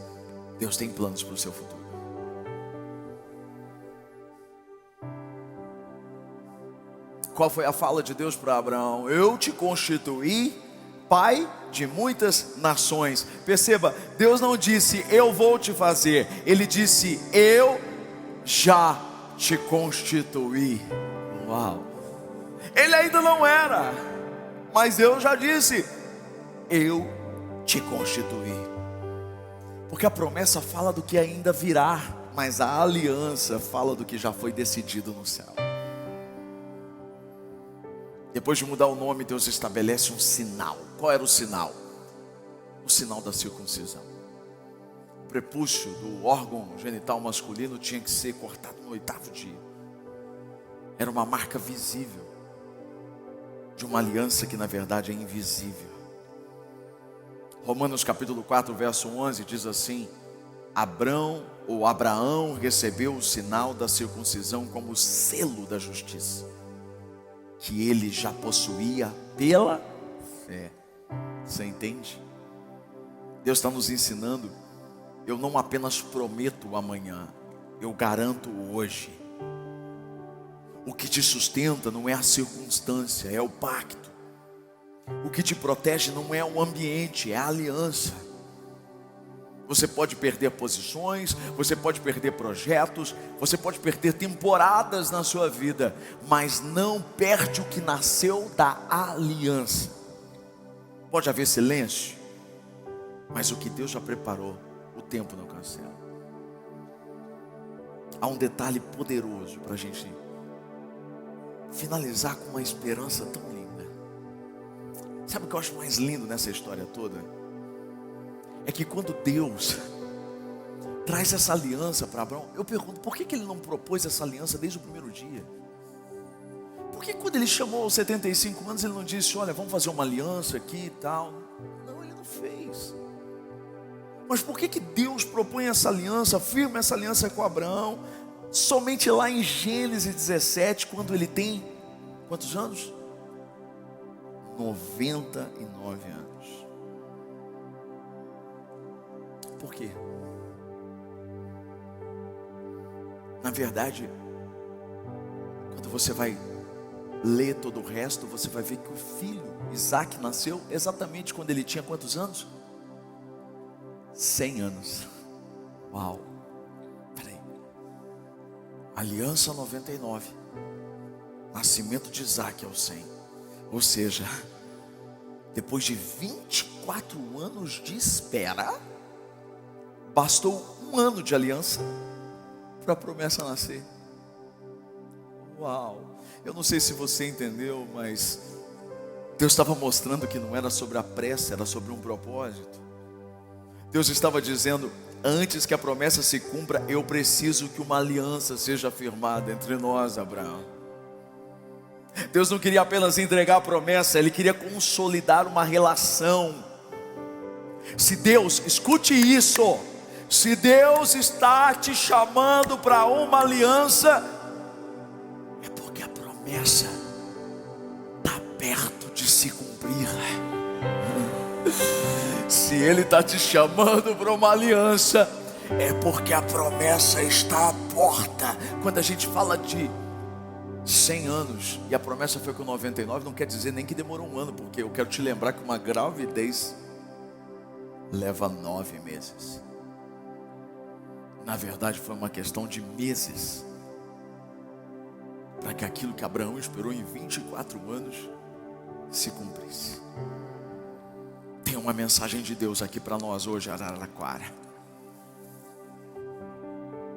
Deus tem planos para o seu futuro. Qual foi a fala de Deus para Abraão? Eu te constituí pai de muitas nações. Perceba, Deus não disse eu vou te fazer, Ele disse eu já te constituí. Uau! Ele ainda não era, mas Deus já disse eu te constituí. Porque a promessa fala do que ainda virá, mas a aliança fala do que já foi decidido no céu. Depois de mudar o nome, Deus estabelece um sinal. Qual era o sinal? O sinal da circuncisão. O prepúcio do órgão genital masculino tinha que ser cortado no 8º dia. Era uma marca visível de uma aliança que na verdade é invisível. Romanos capítulo 4, verso 11 diz assim: Abraão recebeu o sinal da circuncisão como selo da justiça, que ele já possuía pela fé. Você entende? Deus está nos ensinando, eu não apenas prometo o amanhã, eu garanto o hoje. O que te sustenta não é a circunstância, é o pacto. O que te protege não é o ambiente, é a aliança. Você pode perder posições, você pode perder projetos, você pode perder temporadas na sua vida, mas não perde o que nasceu da aliança. Pode haver silêncio, mas o que Deus já preparou, o tempo não cancela. Há um detalhe poderoso para a gente finalizar com uma esperança tão linda. Sabe o que eu acho mais lindo nessa história toda? É que quando Deus traz essa aliança para Abraão, eu pergunto, por que ele não propôs essa aliança desde o primeiro dia? Por que quando ele chamou aos 75 anos, ele não disse, olha, vamos fazer uma aliança aqui e tal? Não, ele não fez. Mas por que Deus propõe essa aliança, firma essa aliança com Abraão, somente lá em Gênesis 17, quando ele tem, quantos anos? 99 anos. Por quê? Na verdade, quando você vai ler todo o resto, você vai ver que o filho Isaac nasceu exatamente quando ele tinha quantos anos? 100 anos. Uau! Peraí. Aliança 99, nascimento de Isaac aos 100. Ou seja, depois de 24 anos de espera, bastou um ano de aliança para a promessa nascer. Uau! Eu não sei se você entendeu, mas Deus estava mostrando que não era sobre a pressa, era sobre um propósito. Deus estava dizendo, antes que a promessa se cumpra, eu preciso que uma aliança seja firmada entre nós, Abraão. Deus não queria apenas entregar a promessa, Ele queria consolidar uma relação. Se Deus, escute isso, se Deus está te chamando para uma aliança, é porque a promessa está perto de se cumprir. Se Ele está te chamando para uma aliança, é porque a promessa está à porta. Quando a gente fala de 100 anos e a promessa foi com 99, não quer dizer nem que demorou um ano, porque eu quero te lembrar que uma gravidez leva 9 meses. Na verdade foi uma questão de meses para que aquilo que Abraão esperou em 24 anos se cumprisse. Tem uma mensagem de Deus aqui para nós hoje, Araraquara.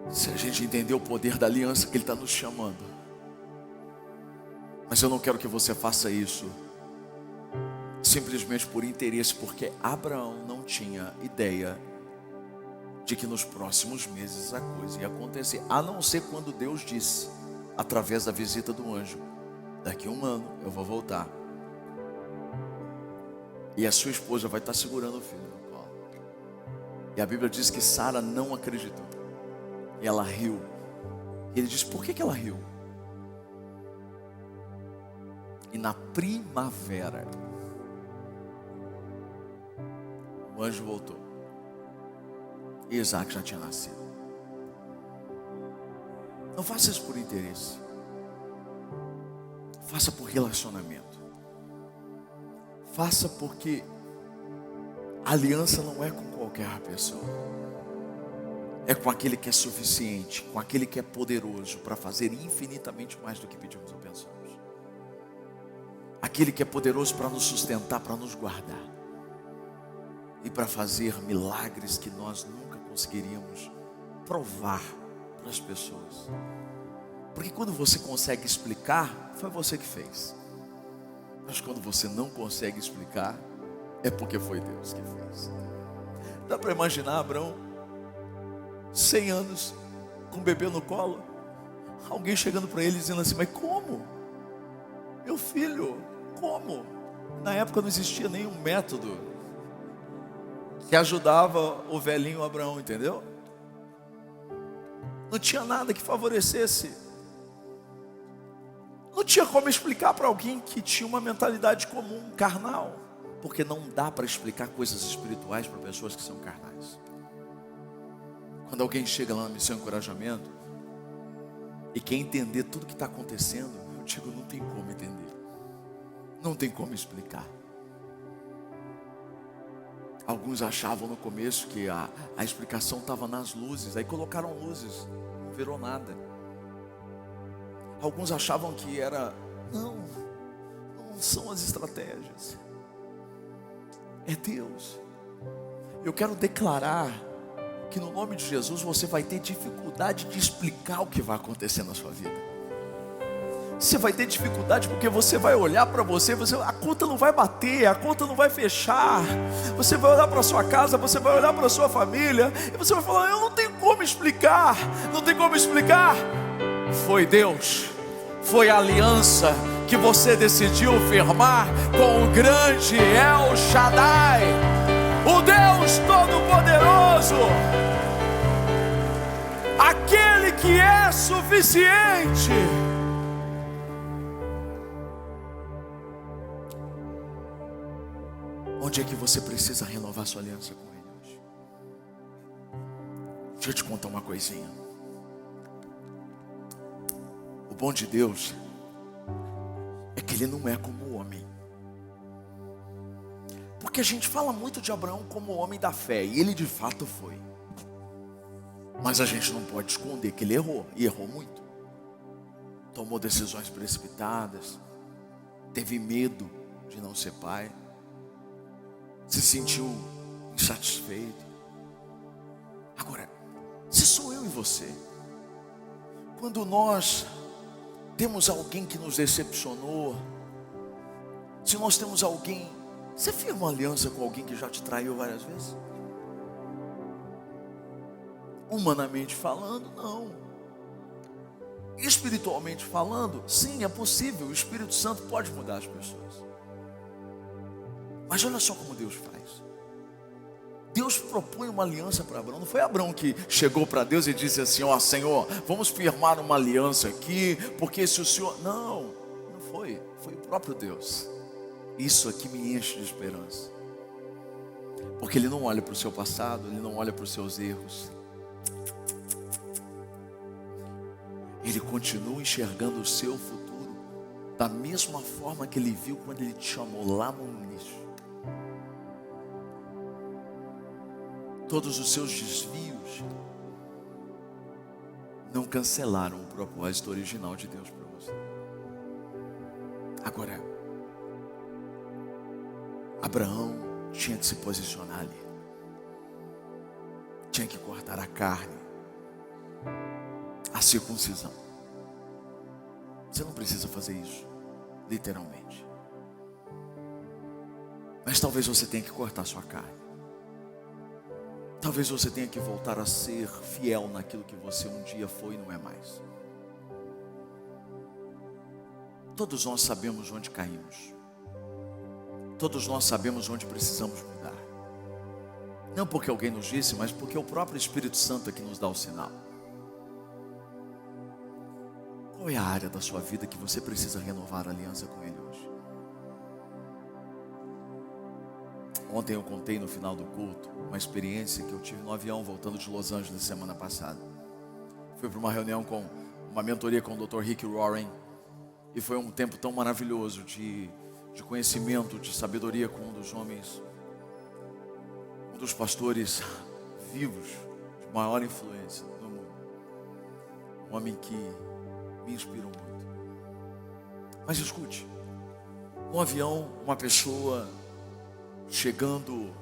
Se a gente entender o poder da aliança que Ele está nos chamando, mas eu não quero que você faça isso simplesmente por interesse, porque Abraão não tinha ideia de que nos próximos meses a coisa ia acontecer, a não ser quando Deus disse, através da visita do anjo, daqui a um ano eu vou voltar e a sua esposa vai estar segurando o filho no colo. E a Bíblia diz que Sara não acreditou e ela riu. E ele disse, por que ela riu? E na primavera, o anjo voltou. E Isaac já tinha nascido. Não faça isso por interesse. Faça por relacionamento. Faça, porque a aliança não é com qualquer pessoa. É com aquele que é suficiente, com aquele que é poderoso para fazer infinitamente mais do que pedimos ou pensamos. Aquele que é poderoso para nos sustentar, para nos guardar e para fazer milagres que nós nunca conseguiríamos provar para as pessoas. Porque quando você consegue explicar, foi você que fez. Mas quando você não consegue explicar, é porque foi Deus que fez. Dá para imaginar Abraão, 100 anos, com um bebê no colo, alguém chegando para ele dizendo assim: mas como? Meu filho, como? Na época não existia nenhum método que ajudava o velhinho Abraão, entendeu? Não tinha nada que favorecesse. Não tinha como explicar para alguém que tinha uma mentalidade comum, carnal. Porque não dá para explicar coisas espirituais para pessoas que são carnais. Quando alguém chega lá na missão Encorajamento e quer entender tudo que está acontecendo, eu digo, não tem como entender. Não tem como explicar. Alguns achavam no começo que a explicação estava nas luzes. Aí colocaram luzes, não virou nada. Alguns achavam que era... Não são as estratégias. É Deus. Eu quero declarar que no nome de Jesus você vai ter dificuldade de explicar o que vai acontecer na sua vida. Você vai ter dificuldade porque você vai olhar para você, a conta não vai bater, a conta não vai fechar. Você vai olhar para sua casa, você vai olhar para sua família e você vai falar: eu não tenho como explicar. Não tem como explicar. Foi Deus, foi a aliança que você decidiu firmar com o grande El Shaddai, o Deus Todo-Poderoso, aquele que é suficiente. Onde é que você precisa renovar sua aliança com Ele hoje? Deixa eu te contar uma coisinha. O bom de Deus é que Ele não é como o homem. Porque a gente fala muito de Abraão como o homem da fé, e ele de fato foi. Mas a gente não pode esconder que ele errou, e errou muito. Tomou decisões precipitadas, teve medo de não ser pai, se sentiu insatisfeito. Agora, se sou eu e você, quando nós temos alguém que nos decepcionou, se nós temos alguém, você firma uma aliança com alguém que já te traiu várias vezes? Humanamente falando, não. Espiritualmente falando, sim, é possível. O Espírito Santo pode mudar as pessoas. Mas olha só como Deus faz. Deus propõe uma aliança para Abraão. Não foi Abraão que chegou para Deus e disse assim: ó, Senhor, vamos firmar uma aliança aqui, porque se o Senhor... Não foi. Foi o próprio Deus. Isso aqui me enche de esperança. Porque Ele não olha para o seu passado, Ele não olha para os seus erros. Ele continua enxergando o seu futuro da mesma forma que Ele viu quando Ele te chamou lá no início. Todos os seus desvios não cancelaram o propósito original de Deus para você. Agora, Abraão tinha que se posicionar ali. Tinha que cortar a carne, a circuncisão. Você não precisa fazer isso, literalmente. Mas talvez você tenha que cortar sua carne. Talvez você tenha que voltar a ser fiel naquilo que você um dia foi e não é mais. Todos nós sabemos onde caímos. Todos nós sabemos onde precisamos mudar. Não porque alguém nos disse, mas porque o próprio Espírito Santo é que nos dá o sinal. Qual é a área da sua vida que você precisa renovar a aliança com Ele hoje? Ontem eu contei no final do culto uma experiência que eu tive no avião voltando de Los Angeles semana passada. Fui para uma reunião com uma mentoria com o Dr. Rick Warren. E foi um tempo tão maravilhoso de de conhecimento, de sabedoria com um dos homens, um dos pastores vivos, de maior influência no mundo. Um homem que me inspirou muito. Mas escute, um avião, uma pessoa chegando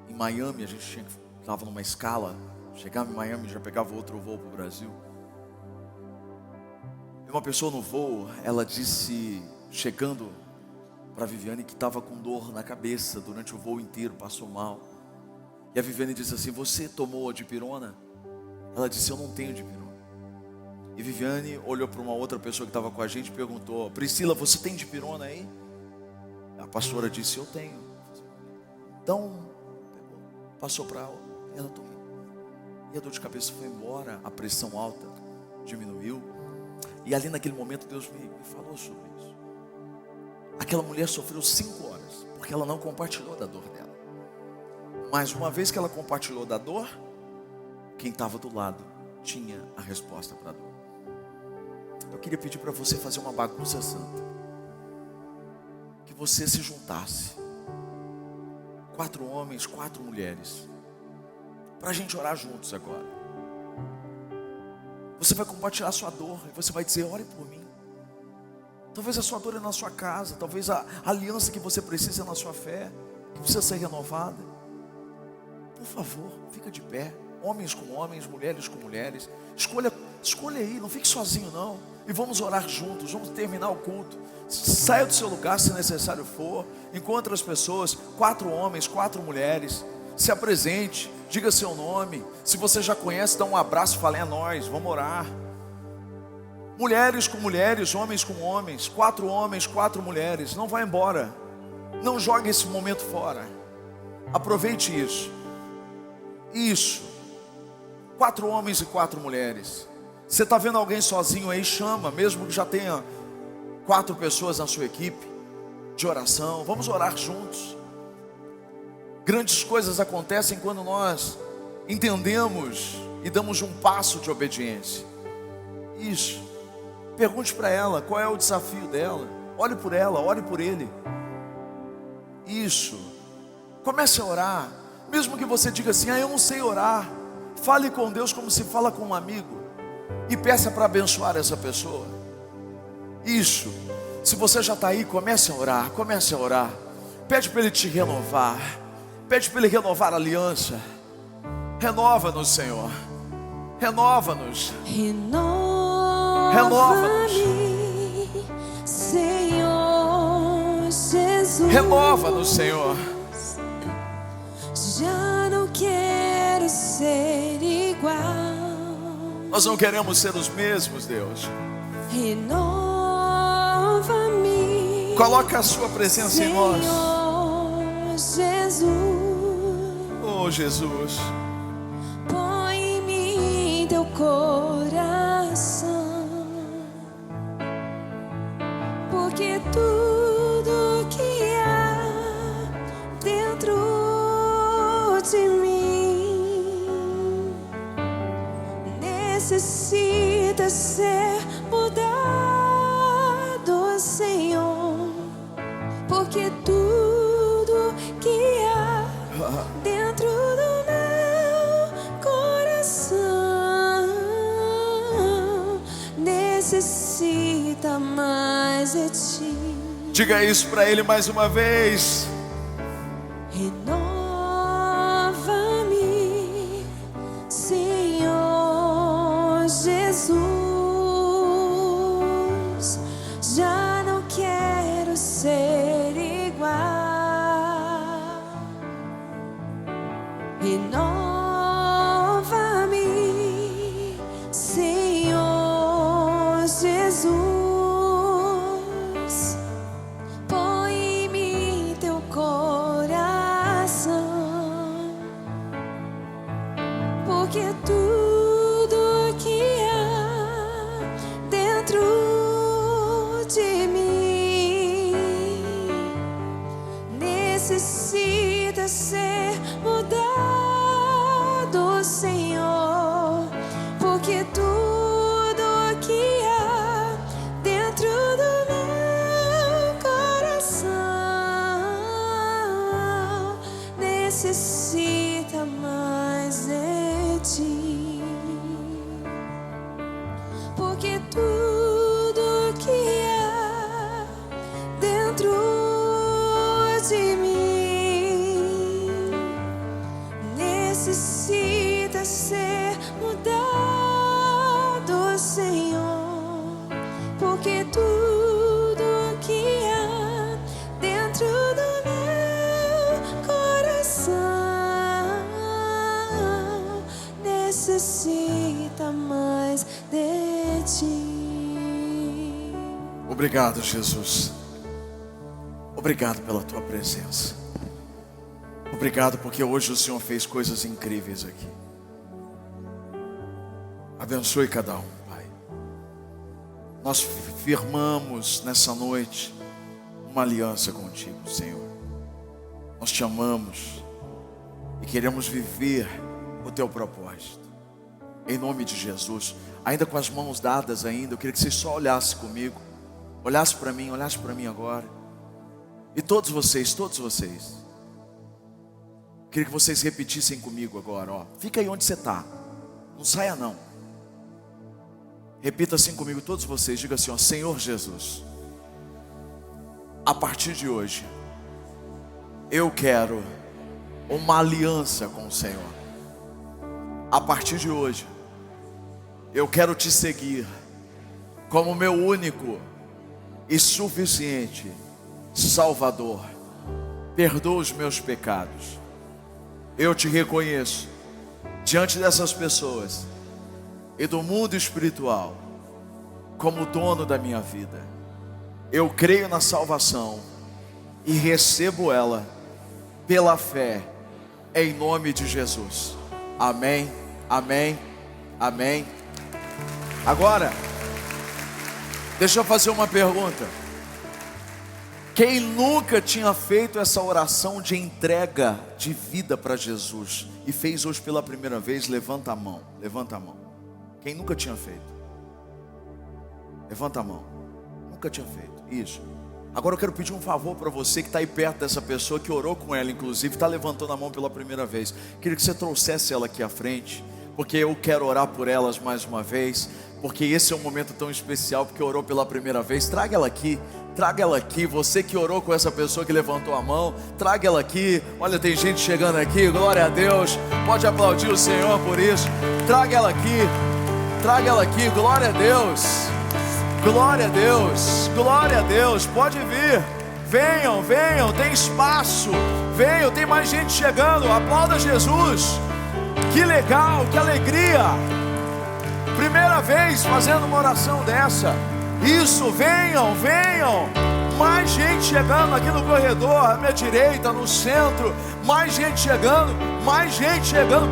em Miami, a gente estava numa escala, chegava em Miami, já pegava outro voo para o Brasil. E uma pessoa no voo, ela disse, chegando para a Viviane, que estava com dor na cabeça durante o voo inteiro, passou mal. E a Viviane disse assim: você tomou a dipirona? Ela disse: eu não tenho dipirona. E Viviane olhou para uma outra pessoa que estava com a gente e perguntou: Priscila, você tem dipirona aí? A pastora disse: eu tenho. Então, passou para ela, tomou. E a dor de cabeça foi embora, a pressão alta diminuiu. E ali naquele momento Deus me falou sobre isso. Aquela mulher sofreu 5 horas, porque ela não compartilhou da dor dela. Mas uma vez que ela compartilhou da dor, quem estava do lado tinha a resposta para a dor. Eu queria pedir para você fazer uma bagunça santa. Que você se juntasse. 4 homens, 4 mulheres. Para a gente orar juntos agora. Você vai compartilhar a sua dor e você vai dizer: ore por mim. Talvez a sua dor é na sua casa, talvez a aliança que você precisa é na sua fé, que precisa ser renovada. Por favor, fica de pé. Homens com homens, mulheres com mulheres. Escolha aí, não fique sozinho não. E vamos orar juntos, vamos terminar o culto. Saia do seu lugar se necessário for. Encontre as pessoas, 4 homens, 4 mulheres. Se apresente, diga seu nome. Se você já conhece, dá um abraço e fale: é nós, vamos orar. Mulheres com mulheres, homens com homens. 4 homens, 4 mulheres. Não vá embora. Não jogue esse momento fora. Aproveite isso. Isso. 4 homens e 4 mulheres. Você está vendo alguém sozinho aí? Chama, mesmo que já tenha 4 pessoas na sua equipe de oração. Vamos orar juntos. Grandes coisas acontecem quando nós entendemos e damos um passo de obediência. Isso. Pergunte para ela qual é o desafio dela. Olhe por ela, ore por ele. Isso. Comece a orar. Mesmo que você diga assim: eu não sei orar. Fale com Deus como se fala com um amigo. E peça para abençoar essa pessoa. Isso. Se você já está aí, comece a orar. Comece a orar. Pede para Ele te renovar. Pede para Ele renovar a aliança. Renova-nos, Senhor. Renova-nos. Renova-nos, Senhor Jesus. Renova-nos, Senhor. Já não quero ser igual. Nós não queremos ser os mesmos, Deus. Renova-me. Coloca a sua presença em nós. Senhor Jesus. Oh, Jesus. Põe em mim teu coração. Porque tudo que há dentro de mim necessita ser mudado, Senhor. Porque tudo que há dentro do meu coração necessita mais de ti. Diga isso para Ele mais uma vez. Renova-me, Senhor Jesus. Já não quero ser igual. Renova-me, Senhor Jesus. Põe em mim teu coração. Porque tudo que há dentro de mim necessita ser mudado, Senhor. Porque tudo que há dentro do meu coração necessita mais de ti, porque tudo que há dentro de mim necessita ser mudado, Senhor, porque tudo que há dentro do meu coração necessita mais de ti. Obrigado, Jesus. Obrigado pela tua presença. Obrigado porque hoje o Senhor fez coisas incríveis aqui. Abençoe cada um, Pai. Nós firmamos nessa noite uma aliança contigo, Senhor. Nós te amamos e queremos viver o teu propósito. Em nome de Jesus, ainda com as mãos dadas ainda, eu queria que você só olhasse comigo. Olhasse para mim agora. E todos vocês. Queria que vocês repetissem comigo agora, ó. Fica aí onde você está. Não saia não. Repita assim comigo, todos vocês. Diga assim, ó: Senhor Jesus, a partir de hoje, eu quero uma aliança com o Senhor. A partir de hoje, eu quero te seguir como meu único e suficiente Salvador. Perdoa os meus pecados. Eu te reconheço diante dessas pessoas e do mundo espiritual como dono da minha vida. Eu creio na salvação e recebo ela pela fé, em nome de Jesus. Amém, amém, amém. Agora, deixa eu fazer uma pergunta. Quem nunca tinha feito essa oração de entrega de vida para Jesus e fez hoje pela primeira vez, levanta a mão. Levanta a mão. Quem nunca tinha feito? Levanta a mão. Nunca tinha feito. Isso. Agora eu quero pedir um favor para você que está aí perto dessa pessoa, que orou com ela inclusive, está levantando a mão pela primeira vez. Queria que você trouxesse ela aqui à frente, porque eu quero orar por elas mais uma vez, porque esse é um momento tão especial, porque orou pela primeira vez. Traga ela aqui. Traga ela aqui, você que orou com essa pessoa que levantou a mão, traga ela aqui. Olha, tem gente chegando aqui, glória a Deus. Pode aplaudir o Senhor por isso. Traga ela aqui, glória a Deus. Glória a Deus, glória a Deus. Pode vir, venham, tem espaço. Venham, tem mais gente chegando. Aplauda Jesus. Que legal, que alegria. Primeira vez fazendo uma oração dessa. Isso, venham. Mais gente chegando aqui no corredor, à minha direita, no centro. Mais gente chegando.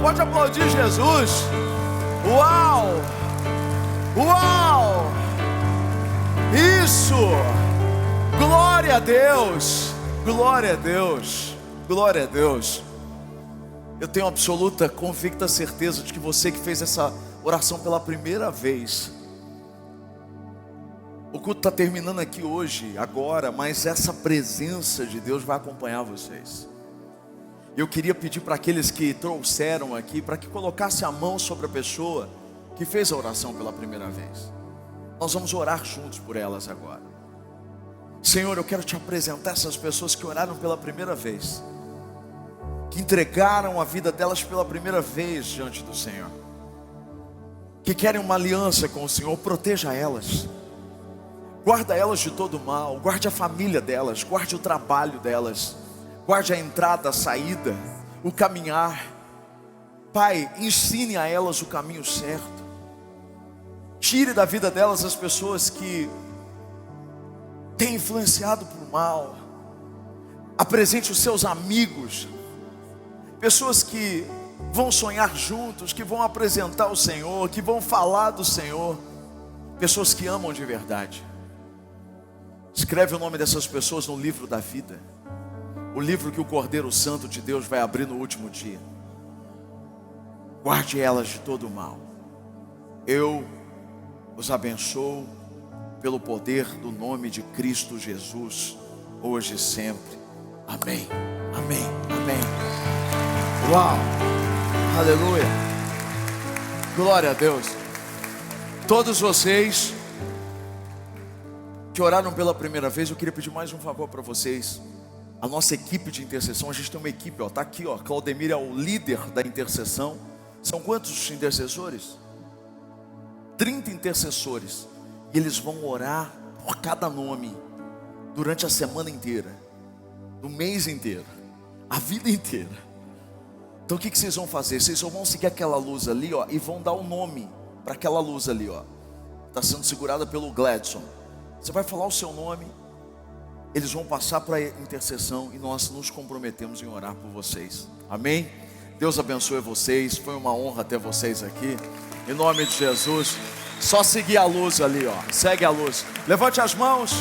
Pode aplaudir Jesus. Uau! Isso! Glória a Deus! Glória a Deus! Eu tenho absoluta, convicta certeza de que você que fez essa oração pela primeira vez, o culto está terminando aqui hoje, agora, mas essa presença de Deus vai acompanhar vocês. Eu queria pedir para aqueles que trouxeram aqui, para que colocasse a mão sobre a pessoa que fez a oração pela primeira vez. Nós vamos orar juntos por elas agora. Senhor, eu quero te apresentar essas pessoas que oraram pela primeira vez, que entregaram a vida delas pela primeira vez diante do Senhor, que querem uma aliança com o Senhor. Proteja elas. Guarda elas de todo mal, guarde a família delas, guarde o trabalho delas, guarde a entrada, a saída, o caminhar. Pai, ensine a elas o caminho certo. Tire da vida delas as pessoas que têm influenciado por mal. Apresente os seus amigos, pessoas que vão sonhar juntos, que vão apresentar o Senhor, que vão falar do Senhor, pessoas que amam de verdade. Escreve o nome dessas pessoas no livro da vida, o livro que o Cordeiro Santo de Deus vai abrir no último dia. Guarde elas de todo o mal. Eu os abençoo pelo poder do nome de Cristo Jesus, hoje e sempre. Amém, amém, amém. Uau! Aleluia! Glória a Deus! Todos vocês que oraram pela primeira vez, eu queria pedir mais um favor para vocês. A nossa equipe de intercessão, a gente tem uma equipe, ó, tá aqui, ó. Claudemir é o líder da intercessão. São quantos intercessores? 30 intercessores. E eles vão orar por cada nome durante a semana inteira, do mês inteiro, a vida inteira. Então o que vocês vão fazer? Vocês só vão seguir aquela luz ali, ó, e vão dar o nome para aquela luz ali, ó. Está sendo segurada pelo Gladson. Você vai falar o seu nome, eles vão passar para a intercessão e nós nos comprometemos em orar por vocês. Amém? Deus abençoe vocês. Foi uma honra ter vocês aqui. Em nome de Jesus. Só seguir a luz ali, ó. Segue a luz. Levante as mãos.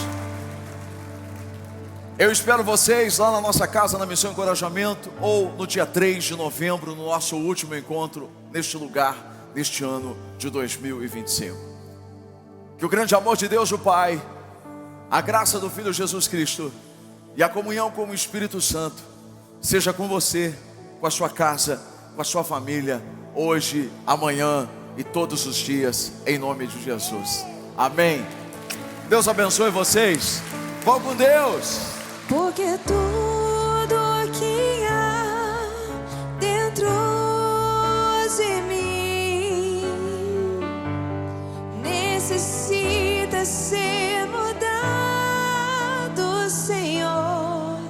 Eu espero vocês lá na nossa casa, na Missão Encorajamento, ou no dia 3 de novembro, no nosso último encontro neste lugar, neste ano de 2025. Que o grande amor de Deus, o Pai, a graça do Filho Jesus Cristo e a comunhão com o Espírito Santo seja com você, com a sua casa, com a sua família, hoje, amanhã e todos os dias, em nome de Jesus. Amém. Deus abençoe vocês. Vão com Deus. Porque tudo que há dentro de mim necessita ser mudado, Senhor.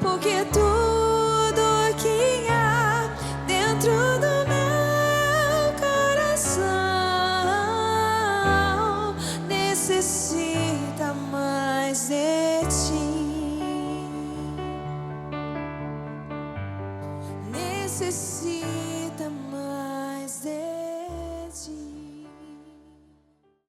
Porque tudo que há dentro do meu coração necessita mais de ti. Necessita